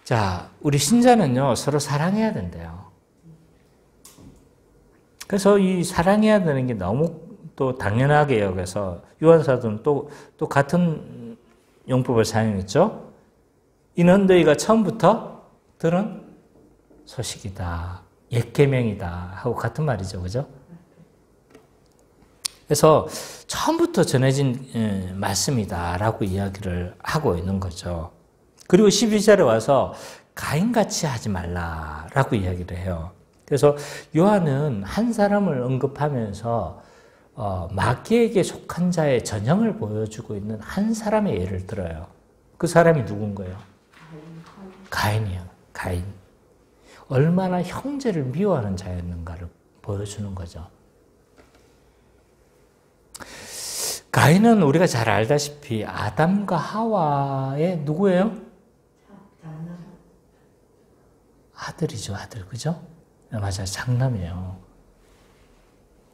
Speaker 1: 자, 우리 신자는요 서로 사랑해야 된대요. 그래서 이 사랑해야 되는 게 너무 또 당연하게 여겨서 요한사도는 또 같은 용법을 사용했죠. 이는 너희가 처음부터 들은 소식이다. 옛 계명이다. 하고 같은 말이죠. 그죠? 그래서 처음부터 전해진 말씀이다. 라고 이야기를 하고 있는 거죠. 그리고 12절에 와서 가인같이 하지 말라. 라고 이야기를 해요. 그래서 요한은 한 사람을 언급하면서 마귀에게 속한 자의 전형을 보여주고 있는 한 사람의 예를 들어요. 그 사람이 누군가요? 가인이요. 가인. 얼마나 형제를 미워하는 자였는가를 보여주는 거죠. 가인은 우리가 잘 알다시피 아담과 하와의 누구예요? 아들이죠, 아들. 그죠? 맞아요. 장남이에요.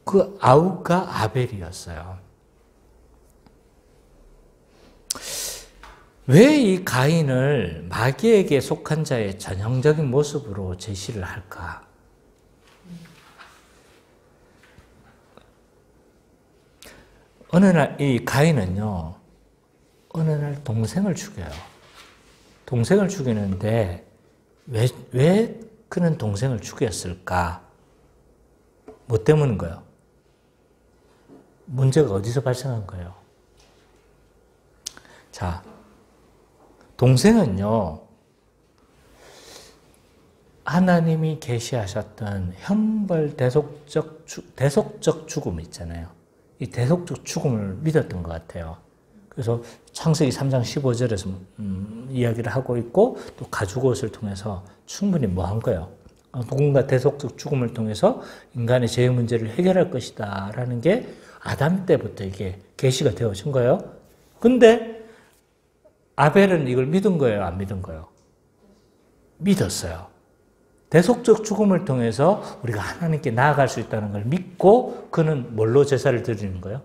Speaker 1: 그 아우가 아벨이었어요. 왜 이 가인을 마귀에게 속한 자의 전형적인 모습으로 제시를 할까? 어느 날 이 가인은요, 어느 날 동생을 죽여요. 동생을 죽이는데 왜 그는 동생을 죽였을까? 뭐 때문인 거예요? 문제가 어디서 발생한 거예요? 자, 동생은요, 하나님이 계시하셨던 형벌 대속적 죽음 있잖아요. 이 대속적 죽음을 믿었던 것 같아요. 그래서 창세기 3장 15절에서 이야기를 하고 있고 또 가죽옷을 통해서 충분히 뭐 한 거예요? 누군가 대속적 죽음을 통해서 인간의 죄의 문제를 해결할 것이다 라는 게 아담 때부터 이게 계시가 되어진 거예요. 근데 아벨은 이걸 믿은 거예요? 안 믿은 거예요? 믿었어요. 대속적 죽음을 통해서 우리가 하나님께 나아갈 수 있다는 걸 믿고 그는 뭘로 제사를 드리는 거예요?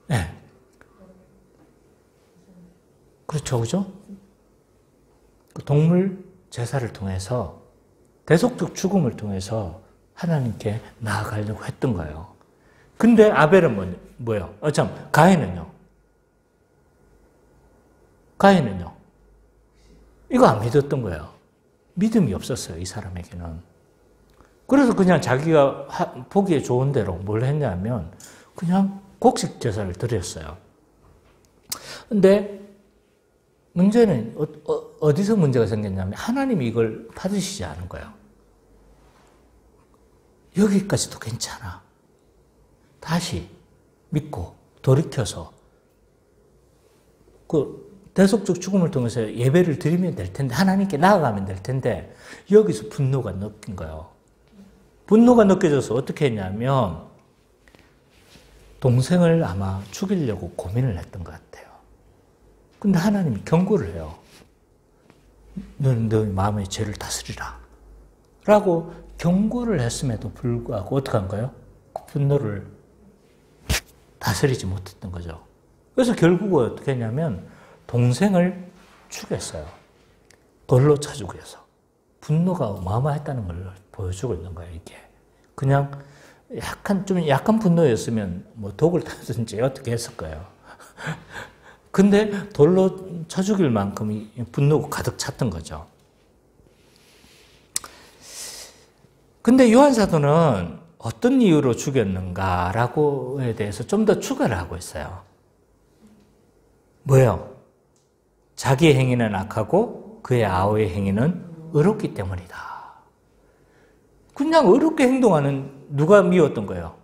Speaker 1: 네. 그렇죠, 그죠? 동물 제사를 통해서 대속적 죽음을 통해서 하나님께 나아가려고 했던 거예요. 근데 아벨은 뭐예요? 가인은요? 이거 안 믿었던 거예요. 믿음이 없었어요, 이 사람에게는. 그래서 그냥 자기가 보기에 좋은 대로 뭘 했냐면 그냥 곡식 제사를 드렸어요. 근데 문제는 어디서 문제가 생겼냐면 하나님이 이걸 받으시지 않은 거예요. 여기까지도 괜찮아. 다시 믿고 돌이켜서 그 대속적 죽음을 통해서 예배를 드리면 될 텐데 하나님께 나아가면 될 텐데 여기서 분노가 느낀 거예요. 분노가 느껴져서 어떻게 했냐면 동생을 아마 죽이려고 고민을 했던 것 같아요. 근데 하나님이 경고를 해요. 너는 너의 마음의 죄를 다스리라. 라고 경고를 했음에도 불구하고 어떻게 한 거예요? 그 분노를 다스리지 못했던 거죠. 그래서 결국은 어떻게 했냐면 동생을 죽였어요. 돌로 쳐 죽여서. 분노가 어마어마했다는 걸 보여주고 있는 거예요, 이게. 그냥 약간 분노였으면 뭐 독을 타든지 어떻게 했을 거예요. 근데 돌로 쳐 죽일 만큼 분노가 가득 찼던 거죠. 근데 요한 사도는 어떤 이유로 죽였는가라고에 대해서 좀 더 추가를 하고 있어요. 뭐예요? 자기의 행위는 악하고 그의 아우의 행위는 의롭기 때문이다. 그냥 의롭게 행동하는 누가 미웠던 거예요?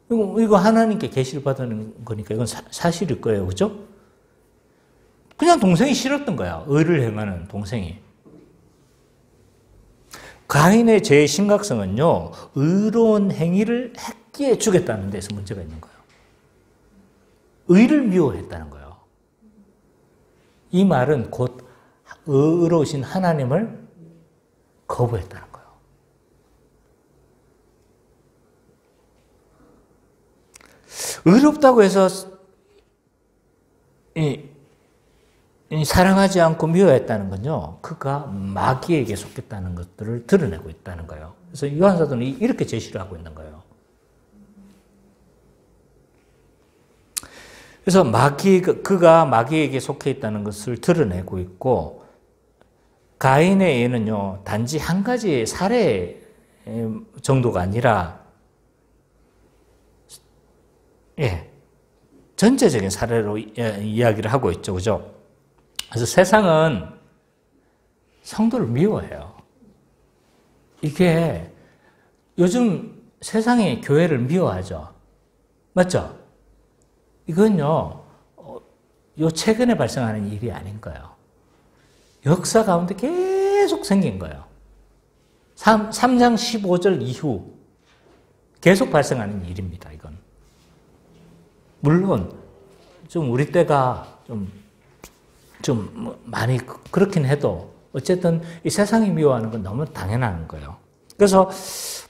Speaker 1: 이거 하나님께 계시를 받는 거니까 이건 사실일 거예요. 그죠? 그냥 동생이 싫었던 거야. 의를 행하는 동생이. 가인의 죄의 심각성은요, 의로운 행위를 했기에 죽였다는 데서 문제가 있는 거예요. 의를 미워했다는 거예요. 이 말은 곧 의로우신 하나님을 거부했다는 거예요. 의롭다고 해서 사랑하지 않고 미워했다는 건요, 그가 마귀에게 속했다는 것들을 드러내고 있다는 거예요. 그래서 요한 사도는 이렇게 제시를 하고 있는 거예요. 그래서 그가 마귀에게 속해 있다는 것을 드러내고 있고, 가인의 예는요, 단지 한 가지 살해 정도가 아니라, 전체적인 사례로 이야기를 하고 있죠. 그죠? 그래서 세상은 성도를 미워해요. 이게 요즘 세상이 교회를 미워하죠. 맞죠? 이건요, 요 최근에 발생하는 일이 아닌 거예요. 역사 가운데 계속 생긴 거예요. 3장 15절 이후 계속 발생하는 일입니다, 이건. 물론, 좀 우리 때가 좀 많이 그렇긴 해도 어쨌든 이 세상이 미워하는 건 너무 당연한 거예요. 그래서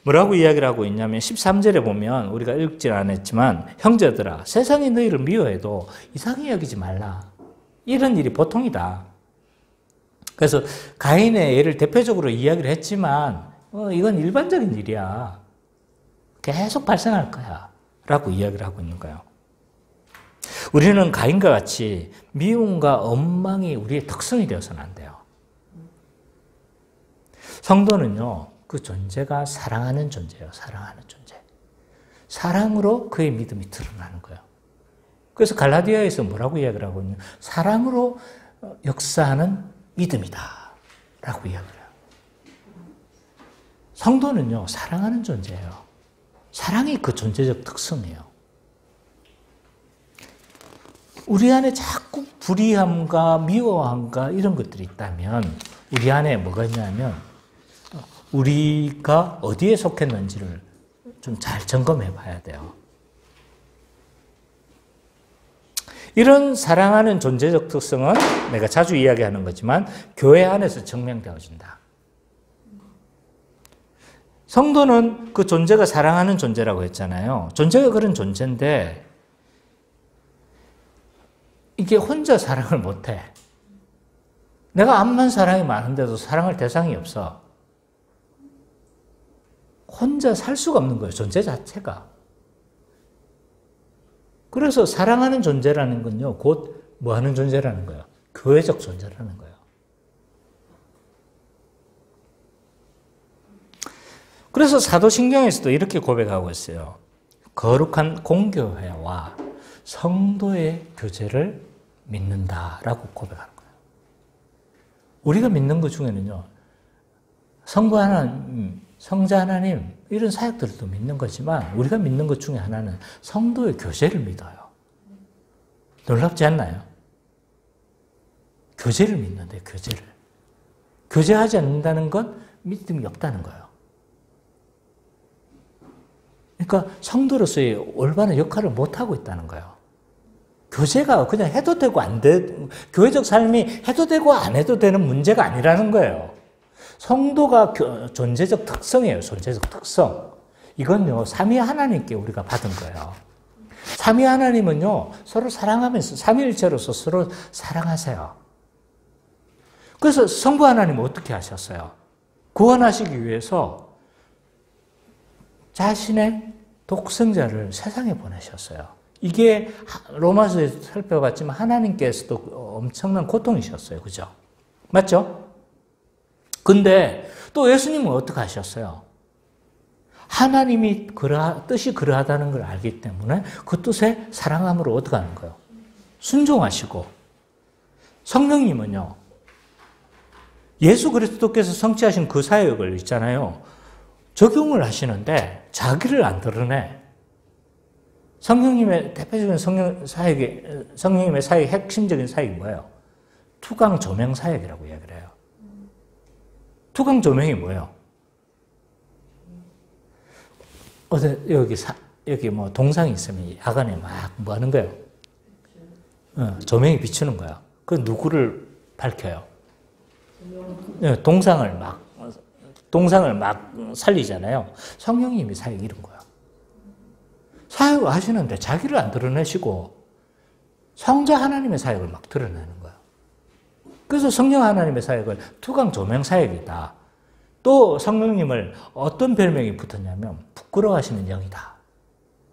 Speaker 1: 뭐라고 이야기를 하고 있냐면 13절에 보면 우리가 읽질 않았지만 형제들아 세상이 너희를 미워해도 이상히 여기지 말라. 이런 일이 보통이다. 그래서 가인의 예를 대표적으로 이야기를 했지만 이건 일반적인 일이야. 계속 발생할 거야. 라고 이야기를 하고 있는 거예요. 우리는 가인과 같이 미움과 원망이 우리의 특성이 되어서는 안 돼요. 성도는요, 그 존재가 사랑하는 존재예요. 사랑하는 존재. 사랑으로 그의 믿음이 드러나는 거예요. 그래서 갈라디아에서 뭐라고 이야기를 하고 있냐? 사랑으로 역사하는 믿음이다. 라고 이야기를 해요. 성도는요, 사랑하는 존재예요. 사랑이 그 존재적 특성이에요. 우리 안에 자꾸 불의함과 미워함과 이런 것들이 있다면 우리 안에 뭐가 있냐면 우리가 어디에 속했는지를 좀 잘 점검해 봐야 돼요. 이런 사랑하는 존재적 특성은 내가 자주 이야기하는 거지만 교회 안에서 증명되어진다. 성도는 그 존재가 사랑하는 존재라고 했잖아요. 존재가 그런 존재인데 이게 혼자 사랑을 못해. 내가 암만 사랑이 많은데도 사랑할 대상이 없어. 혼자 살 수가 없는 거예요. 존재 자체가. 그래서 사랑하는 존재라는 건요. 곧 뭐 하는 존재라는 거예요? 교회적 존재라는 거예요. 그래서 사도신경에서도 이렇게 고백하고 있어요. 거룩한 공교회와 성도의 교제를 믿는다라고 고백하는 거예요. 우리가 믿는 것 중에는요. 성부 하나님, 성자 하나님 이런 사역들도 믿는 거지만 우리가 믿는 것 중에 하나는 성도의 교제를 믿어요. 놀랍지 않나요? 교제를 믿는데 교제를. 교제하지 않는다는 건 믿음이 없다는 거예요. 그러니까 성도로서의 올바른 역할을 못하고 있다는 거예요. 교제가 그냥 해도 되고 안 돼, 교회적 삶이 해도 되고 안 해도 되는 문제가 아니라는 거예요. 성도가 존재적 특성이에요. 존재적 특성. 이건요, 삼위 하나님께 우리가 받은 거예요. 삼위 하나님은요, 서로 사랑하면서, 삼위일체로서 서로 사랑하세요. 그래서 성부 하나님은 어떻게 하셨어요? 구원하시기 위해서 자신의 독생자를 세상에 보내셨어요. 이게 로마서에서 살펴봤지만 하나님께서도 엄청난 고통이셨어요. 그죠? 맞죠? 근데 또 예수님은 어떻게 하셨어요? 하나님이 뜻이 그러하다는 걸 알기 때문에 그 뜻에 사랑함으로 어떻게 하는 거예요? 순종하시고. 성령님은요, 예수 그리스도께서 성취하신 그 사역을 있잖아요. 적용을 하시는데 자기를 안 드러내. 성령님의 대표적인 성령님의 사역의 핵심적인 사역이 뭐예요? 투강 조명 사역이라고 이야기를 해요. 투강 조명이 뭐예요? 여기 뭐 동상이 있으면 야간에 막 뭐 하는 거예요? 조명이 비추는 거야. 그 누구를 밝혀요? 동상을 막 살리잖아요. 성령님이 사역 이런 거야. 사역을 하시는데 자기를 안 드러내시고 성자 하나님의 사역을 막 드러내는 거야. 그래서 성령 하나님의 사역을 투강 조명 사역이다. 또 성령님을 어떤 별명이 붙었냐면 부끄러워하시는 영이다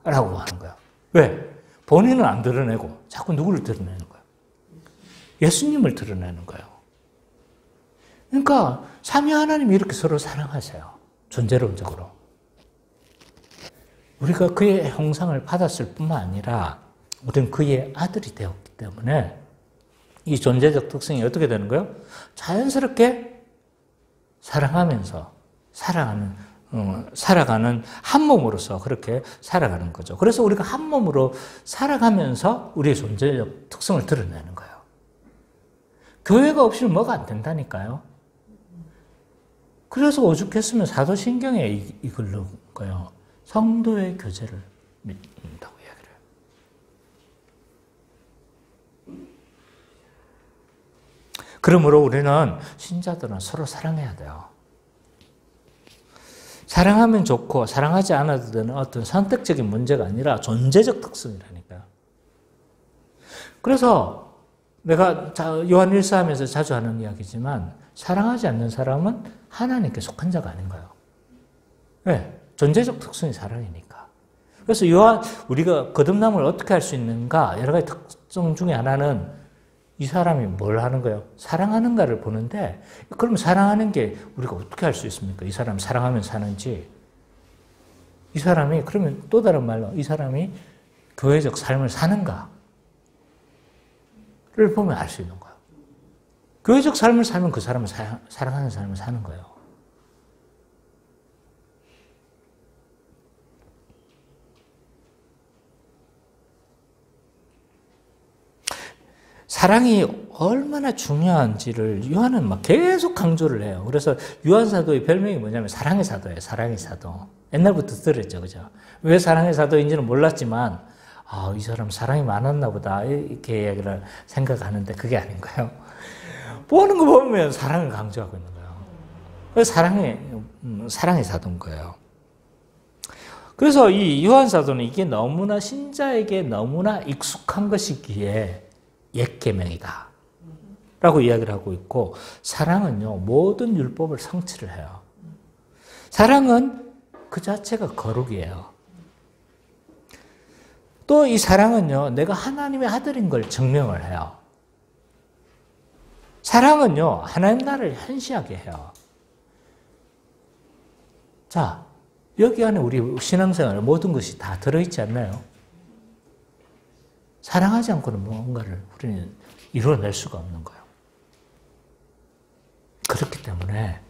Speaker 1: 라고 하는 거야. 왜? 본인은 안 드러내고 자꾸 누구를 드러내는 거야? 예수님을 드러내는 거예요. 그러니까 삼위 하나님이 이렇게 서로 사랑하세요. 존재론적으로. 우리가 그의 형상을 받았을 뿐만 아니라 우리는 그의 아들이 되었기 때문에 이 존재적 특성이 어떻게 되는 거예요? 자연스럽게 사랑하면서 살아가는 한 몸으로서 그렇게 살아가는 거죠. 그래서 우리가 한 몸으로 살아가면서 우리의 존재적 특성을 드러내는 거예요. 교회가 없이는 뭐가 안 된다니까요. 그래서 오죽했으면 사도신경에 이걸 넣은 거예요. 성도의 교제를 믿는다고 이야기를 해요. 그러므로 우리는 신자들은 서로 사랑해야 돼요. 사랑하면 좋고 사랑하지 않아도 되는 어떤 선택적인 문제가 아니라 존재적 특성이라니까요. 그래서 내가 요한 1서 하면서 자주 하는 이야기지만 사랑하지 않는 사람은 하나님께 속한 자가 아닌 거예요. 왜? 존재적 특성이 사랑이니까. 그래서 우리가 거듭남을 어떻게 할 수 있는가 여러 가지 특성 중에 하나는 이 사람이 뭘 하는 거예요? 사랑하는가를 보는데 그럼 사랑하는 게 우리가 어떻게 할 수 있습니까? 이 사람 사랑하면 사는지 이 사람이 그러면 또 다른 말로 이 사람이 교회적 삶을 사는가를 보면 알 수 있는 거예요. 교회적 삶을 살면 그 사람은 사랑하는 삶을 사는 거예요. 사랑이 얼마나 중요한지를 요한은 막 계속 강조를 해요. 그래서 요한 사도의 별명이 뭐냐면 사랑의 사도예요. 사랑의 사도. 옛날부터 들었죠. 그죠? 왜 사랑의 사도인지는 몰랐지만, 이 사람 사랑이 많았나 보다 이렇게 이야기를 생각하는데 그게 아닌 거예요. 보는 거 보면 사랑을 강조하고 있는 거예요. 그래서 사랑의 사도인 거예요. 그래서 이 요한 사도는 이게 너무나 신자에게 너무나 익숙한 것이기에 옛 계명이다 라고 이야기를 하고 있고, 사랑은요 모든 율법을 성취를 해요. 사랑은 그 자체가 거룩이에요. 또 이 사랑은요 내가 하나님의 아들인 걸 증명을 해요. 사랑은요 하나님 나라를 현시하게 해요. 자, 여기 안에 우리 신앙생활 모든 것이 다 들어있지 않나요? 사랑하지 않고는 뭔가를 우리는 이루어낼 수가 없는 거예요. 그렇기 때문에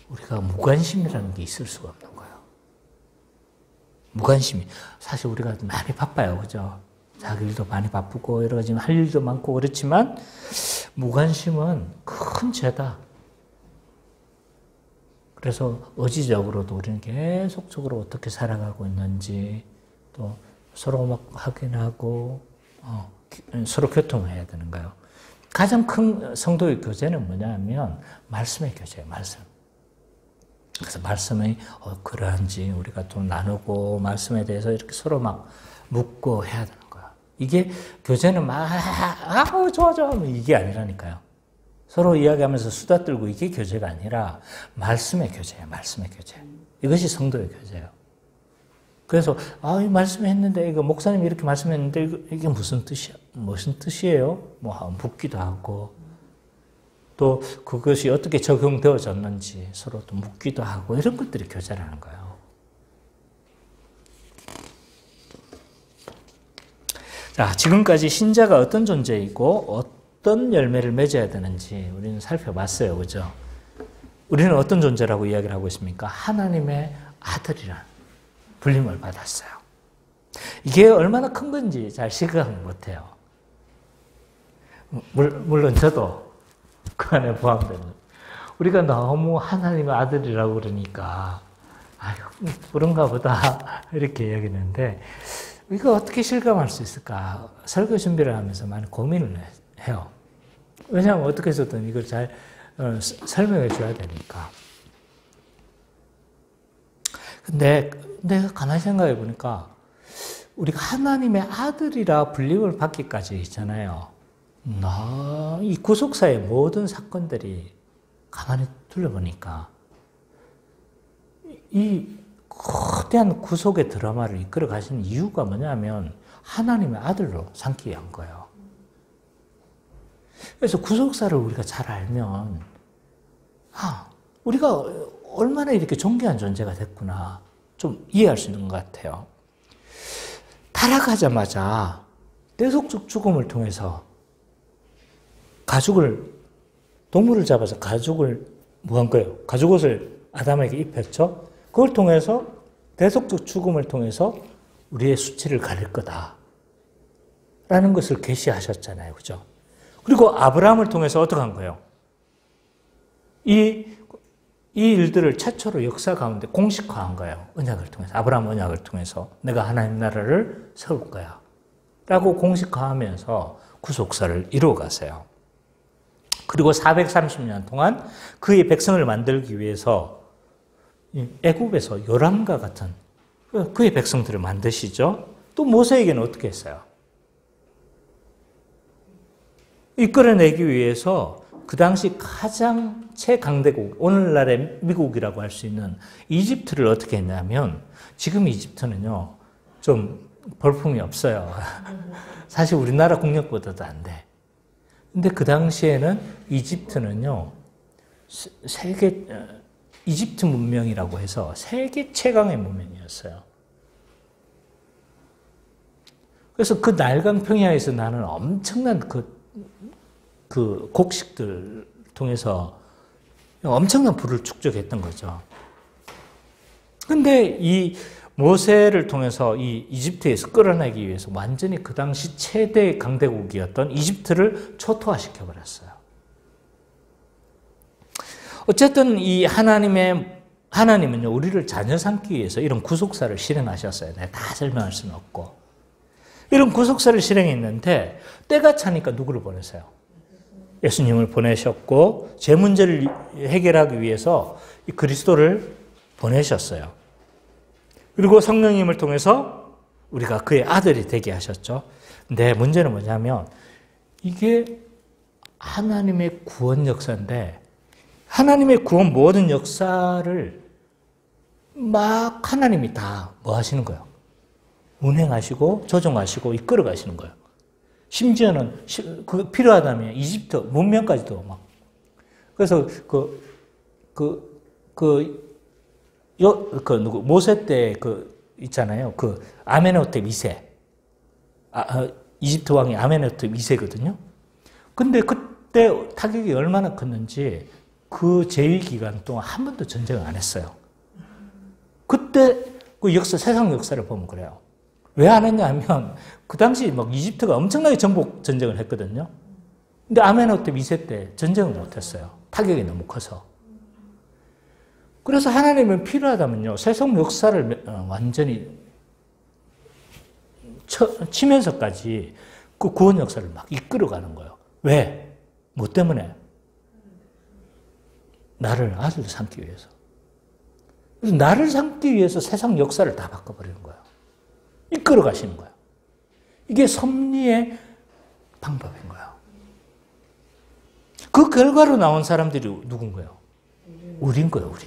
Speaker 1: 우리가 무관심이라는 게 있을 수가 없는 거예요. 무관심이. 사실 우리가 많이 바빠요. 그죠? 자기 일도 많이 바쁘고 여러 가지 할 일도 많고 그렇지만 무관심은 큰 죄다. 그래서 의지적으로도 우리는 계속적으로 어떻게 살아가고 있는지 또 서로 막 확인하고 서로 교통해야 되는 거예요. 가장 큰 성도의 교제는 뭐냐면 말씀의 교제예요. 말씀. 그래서 말씀이 그러한지 우리가 좀 나누고 말씀에 대해서 이렇게 서로 막 묻고 해야 되는 거야. 이게 교제는 막 좋아 이게 아니라니까요. 서로 이야기하면서 수다 떨고 이게 교제가 아니라 말씀의 교제예요. 말씀의 교제. 이것이 성도의 교제예요. 그래서 이 말씀했는데 이거 목사님이 이렇게 말씀했는데 이게 무슨 뜻이야? 무슨 뜻이에요? 뭐 묻기도 하고 또 그것이 어떻게 적용되어졌는지 서로 또 묻기도 하고 이런 것들이 교제라는 거예요. 자, 지금까지 신자가 어떤 존재이고 어떤 열매를 맺어야 되는지 우리는 살펴봤어요. 그죠? 우리는 어떤 존재라고 이야기를 하고 있습니까? 하나님의 아들이란 불림을 받았어요. 이게 얼마나 큰 건지 잘 시각을 못해요. 물론 저도 그 안에 포함되는. 우리가 너무 하나님의 아들이라고 그러니까 그런가 보다 이렇게 여기는데 이거 어떻게 실감할 수 있을까? 설교 준비를 하면서 많이 고민을 해요. 왜냐하면 어떻게 해서든 이걸 잘 설명해 줘야 되니까. 근데 내가 가만히 생각해 보니까 우리가 하나님의 아들이라 불림을 받기까지 있잖아요. 이 구속사의 모든 사건들이 가만히 둘러보니까 이 거대한 구속의 드라마를 이끌어 가시는 이유가 뭐냐면 하나님의 아들로 삼기 위한 거예요. 그래서 구속사를 우리가 잘 알면 우리가 얼마나 이렇게 존귀한 존재가 됐구나 좀 이해할 수 있는 것 같아요. 타락하자마자 대속적 죽음을 통해서 동물을 잡아서 가죽을 뭐 한 거예요? 가죽옷을 아담에게 입혔죠? 그걸 통해서 대속적 죽음을 통해서 우리의 수치를 가릴 거다 라는 것을 계시하셨잖아요. 그죠? 그리고 아브라함을 통해서 어떻게 한 거예요? 이 일들을 최초로 역사 가운데 공식화한 거예요. 언약을 통해서. 아브라함 언약을 통해서 내가 하나님 나라를 세울 거야 라고 공식화하면서 구속사를 이루어가세요. 그리고 430년 동안 그의 백성을 만들기 위해서 애굽에서 요람과 같은 그의 백성들을 만드시죠. 또 모세에게는 어떻게 했어요? 이끌어내기 위해서 그 당시 가장 최강대국, 오늘날의 미국이라고 할 수 있는 이집트를 어떻게 했냐면 지금 이집트는요 좀 볼품이 없어요. 사실 우리나라 국력보다도 안 돼. 근데 그 당시에는 이집트는요 이집트 문명이라고 해서 세계 최강의 문명이었어요. 그래서 그 나일강 평야에서 나는 엄청난 그 곡식들 통해서 엄청난 부를 축적했던 거죠. 근데 이 모세를 통해서 이 이집트에서 끌어내기 위해서 완전히 그 당시 최대 강대국이었던 이집트를 초토화시켜 버렸어요. 어쨌든 이 하나님은요, 우리를 자녀 삼기 위해서 이런 구속사를 실행하셨어요. 내가 다 설명할 수는 없고. 이런 구속사를 실행했는데 때가 차니까 누구를 보내세요? 예수님을 보내셨고 제 문제를 해결하기 위해서 이 그리스도를 보내셨어요. 그리고 성령님을 통해서 우리가 그의 아들이 되게 하셨죠. 근데 문제는 뭐냐면 이게 하나님의 구원 역사인데 하나님의 구원 모든 역사를 막 하나님이 다 뭐 하시는 거예요? 운행하시고 조종하시고 이끌어 가시는 거예요. 심지어는 그 필요하다면 이집트 문명까지도 막. 그래서 모세 때 있잖아요. 아멘호텝 2세. 이집트 왕이 아멘호텝 2세거든요. 근데 그때 타격이 얼마나 컸는지 그 제위 기간 동안 한 번도 전쟁을 안 했어요. 그때 그 세상 역사를 보면 그래요. 왜 안 했냐 하면 그 당시 막 이집트가 엄청나게 정복 전쟁을 했거든요. 근데 아멘호텝 2세 때 전쟁을 못 했어요. 타격이 너무 커서. 그래서 하나님은 필요하다면요. 세상 역사를 완전히 치면서까지 그 구원 역사를 막 이끌어가는 거예요. 왜? 뭐 때문에? 나를 아들로 삼기 위해서. 그래서 나를 삼기 위해서 세상 역사를 다 바꿔버리는 거예요. 이끌어 가시는 거예요. 이게 섭리의 방법인 거예요. 그 결과로 나온 사람들이 누군 거예요? 우린 거예요, 우리.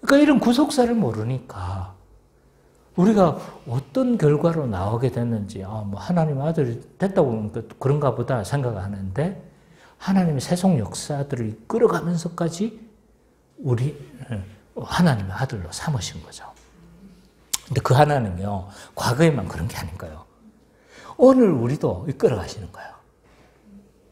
Speaker 1: 그러니까 이런 구속사를 모르니까 우리가 어떤 결과로 나오게 됐는지, 뭐 하나님 아들이 됐다고 보니까 그런가 보다 생각하는데 하나님의 세속 역사들을 이끌어가면서까지 하나님의 아들로 삼으신 거죠. 근데 그 하나님이요, 과거에만 그런 게 아닌가요? 오늘 우리도 이끌어 가시는 거예요.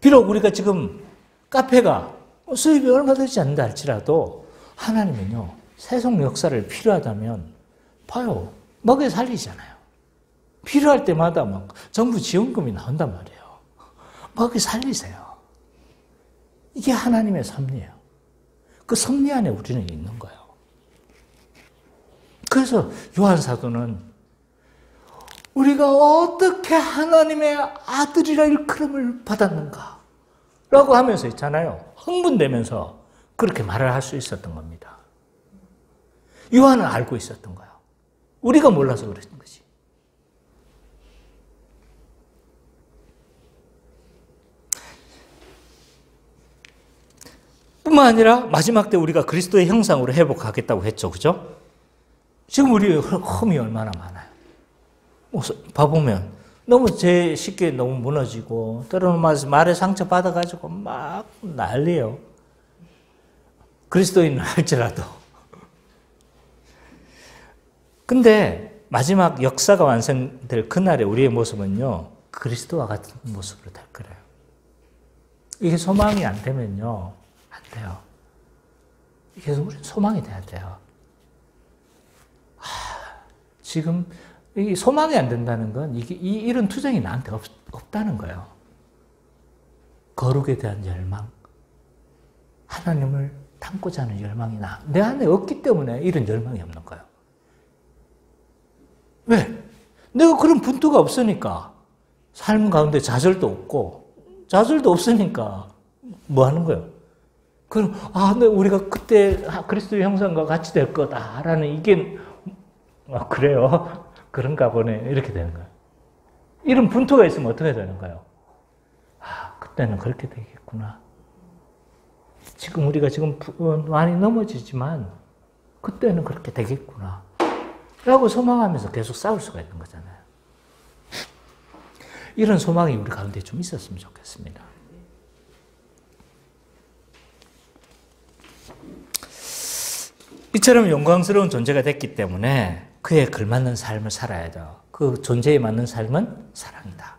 Speaker 1: 비록 우리가 지금 카페가 수입이 얼마 되지 않는다 할지라도 하나님은요, 세속 역사를 필요하다면 봐요. 먹여 살리잖아요. 필요할 때마다 막 정부 지원금이 나온단 말이에요. 먹여 살리세요. 이게 하나님의 섭리예요. 그 섭리 안에 우리는 있는 거예요. 그래서 요한 사도는 우리가 어떻게 하나님의 아들이라 일컬음을 받았는가 라고 하면서 있잖아요. 흥분되면서 그렇게 말을 할 수 있었던 겁니다. 요한은 알고 있었던 거예요. 우리가 몰라서 그랬던 거지. 뿐만 아니라 마지막 때 우리가 그리스도의 형상으로 회복하겠다고 했죠. 그죠? 지금 우리 흠이 얼마나 많아요. 봐보면 너무 쉽게 너무 무너지고 때로는 말에 상처 받아가지고 막 난리예요. 그리스도인은 할지라도. 근데 마지막 역사가 완성될 그날에 우리의 모습은요, 그리스도와 같은 모습으로 될 거예요. 이게 소망이 안 되면요, 안 돼요. 이게 우리는 소망이 돼야 돼요. 지금 이 소망이 안 된다는 건 이런 투쟁이 나한테 없다는 거예요. 거룩에 대한 열망, 하나님을 닮고자 하는 열망이 내 안에 없기 때문에 이런 열망이 없는 거예요. 왜? 내가 그런 분투가 없으니까 삶 가운데 좌절도 없고 좌절도 없으니까 뭐 하는 거예요? 그럼 우리가 그때 그리스도의 형상과 같이 될 거다라는 이게 그래요? 그런가 보네. 이렇게 되는 거예요. 이런 분투가 있으면 어떻게 되는 거예요? 그때는 그렇게 되겠구나. 지금 우리가 많이 넘어지지만 그때는 그렇게 되겠구나. 라고 소망하면서 계속 싸울 수가 있는 거잖아요. 이런 소망이 우리 가운데 좀 있었으면 좋겠습니다. 이처럼 영광스러운 존재가 됐기 때문에 그에 걸맞는 삶을 살아야 돼요. 그 존재에 맞는 삶은 사랑이다.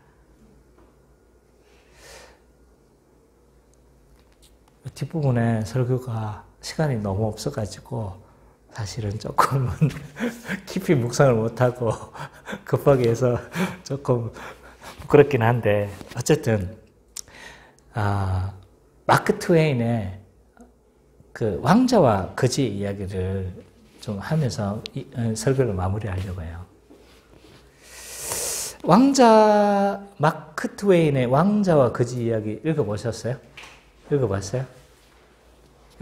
Speaker 1: 뒷부분에 설교가 시간이 너무 없어가지고 사실은 조금은 깊이 묵상을 못하고 급하게 해서 조금 부끄럽긴 한데 어쨌든 마크 트웨인의 그 왕자와 거지 이야기를 좀 하면서 설교를 마무리하려고 해요. 왕자 마크 트웨인의 왕자와 거지 이야기 읽어보셨어요? 읽어봤어요?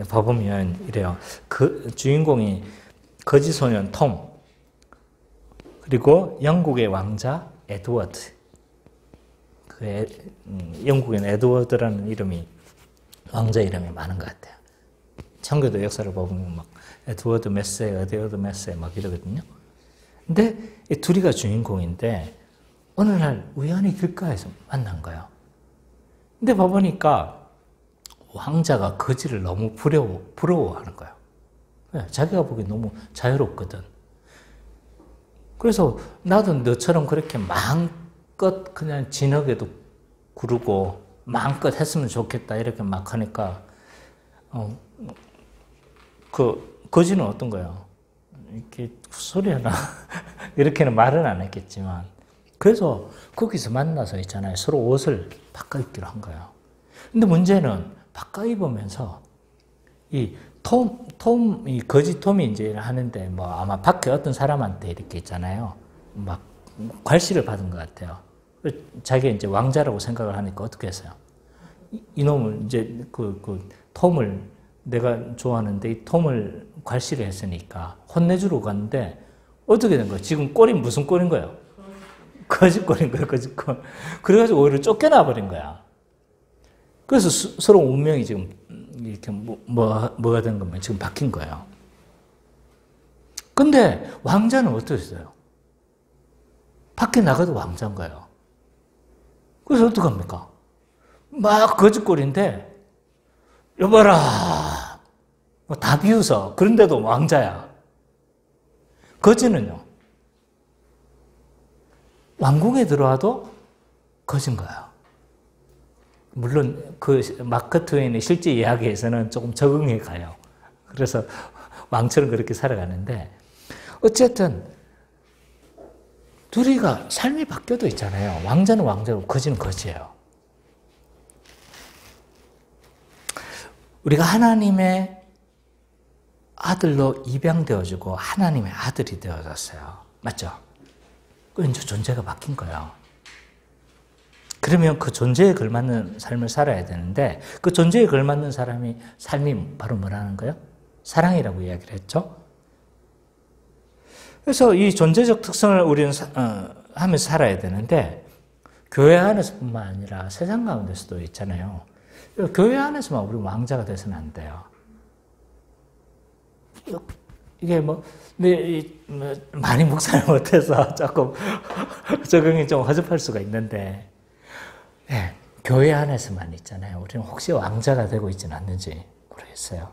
Speaker 1: 봐보면 이래요. 그 주인공이 거지 소년 톰, 그리고 영국의 왕자 에드워드. 영국엔 에드워드라는 이름이 왕자 이름이 많은 것 같아요. 청교도 역사를 보면 막 에드워드 몇 세, 에드워드 몇 세 막 이러거든요. 근데 이 둘이가 주인공인데 어느 날 우연히 길가에서 만난 거예요. 근데 봐보니까 왕자가 거지를 너무 부러워하는 거예요. 자기가 보기엔 너무 자유롭거든. 그래서 나도 너처럼 그렇게 마음껏 그냥 진흙에도 구르고 마음껏 했으면 좋겠다 이렇게 막 하니까 그 거지는 어떤 거예요? 이렇게 소리 하나 이렇게는 말은 안 했겠지만 그래서 거기서 만나서 있잖아요. 서로 옷을 바꿔 입기로 한 거예요. 근데 문제는 바꿔 입으면서 이 거지 톰이 이제 하는데 뭐 아마 밖에 어떤 사람한테 이렇게 있잖아요. 막 괄시를 받은 것 같아요. 자기가 이제 왕자라고 생각을 하니까 어떻게 했어요? 이놈을 이제 톰을 내가 좋아하는데 이 톰을 괄시를 했으니까 혼내주러 갔는데 어떻게 된 거예요? 지금 꼴이 무슨 꼴인 거예요? 거짓꼴인 거예요, 거짓꼴. 그래가지고 오히려 쫓겨나 버린 거야. 그래서 서로 운명이 지금 이렇게 뭐가 된 거면 지금 바뀐 거예요. 근데 왕자는 어떠셨어요? 밖에 나가도 왕자인 거예요. 그래서 어떡합니까? 막 거짓꼴인데 여봐라 다 비웃어. 그런데도 왕자야. 거지는요 왕궁에 들어와도 거진 거야. 물론 그 마크 트웨인의 실제 이야기에서는 조금 적응해 가요. 그래서 왕처럼 그렇게 살아가는데 어쨌든 둘이가 삶이 바뀌어도 있잖아요. 왕자는 왕자고 거지는 거지예요. 우리가 하나님의 아들로 입양되어지고 하나님의 아들이 되어졌어요. 맞죠? 그 이제 존재가 바뀐 거예요. 그러면 그 존재에 걸맞는 삶을 살아야 되는데 그 존재에 걸맞는 삶이 바로 뭐라는 거예요? 사랑이라고 이야기를 했죠. 그래서 이 존재적 특성을 우리는 하면서 살아야 되는데 교회 안에서뿐만 아니라 세상 가운데서도 있잖아요. 교회 안에서만 우리 왕자가 돼서는 안 돼요. 이게 많이 묵상을 못해서 조금 적응이 좀 허접할 수가 있는데, 네, 교회 안에서만 있잖아요. 우리는 혹시 왕자가 되고 있지는 않는지 모르겠어요.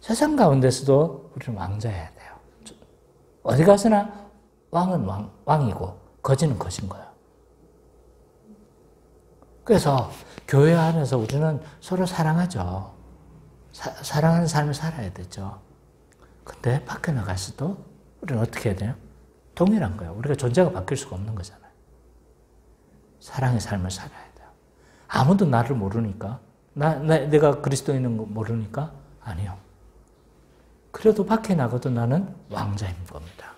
Speaker 1: 세상 가운데서도 우리는 왕자여야 돼요. 어디 가서나 왕은 왕이고 거지는 거진 거예요. 그래서 교회 안에서 우리는 서로 사랑하죠. 사랑하는 삶을 살아야 되죠. 근데 밖에 나가서도 우리는 어떻게 해야 돼요? 동일한 거예요. 우리가 존재가 바뀔 수가 없는 거잖아요. 사랑의 삶을 살아야 돼요. 아무도 나를 모르니까, 내가 그리스도인인 거 모르니까? 아니요. 그래도 밖에 나가도 나는 왕자인 겁니다.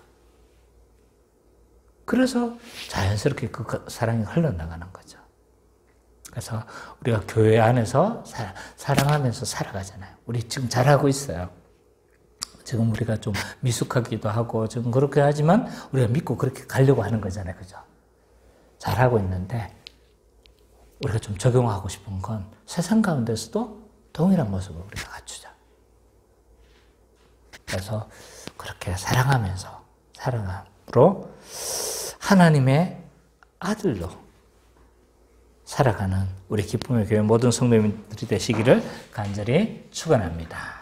Speaker 1: 그래서 자연스럽게 그 사랑이 흘러나가는 거죠. 그래서 우리가 교회 안에서 사랑하면서 살아가잖아요. 우리 지금 잘하고 있어요. 지금 우리가 좀 미숙하기도 하고 지금 그렇게 하지만 우리가 믿고 그렇게 가려고 하는 거잖아요. 그죠? 잘하고 있는데 우리가 좀 적용하고 싶은 건 세상 가운데서도 동일한 모습을 우리가 갖추자. 그래서 그렇게 사랑하면서 사랑함으로 하나님의 아들로 살아가는 우리 기쁨의 교회 모든 성도님들이 되시기를 간절히 축원합니다.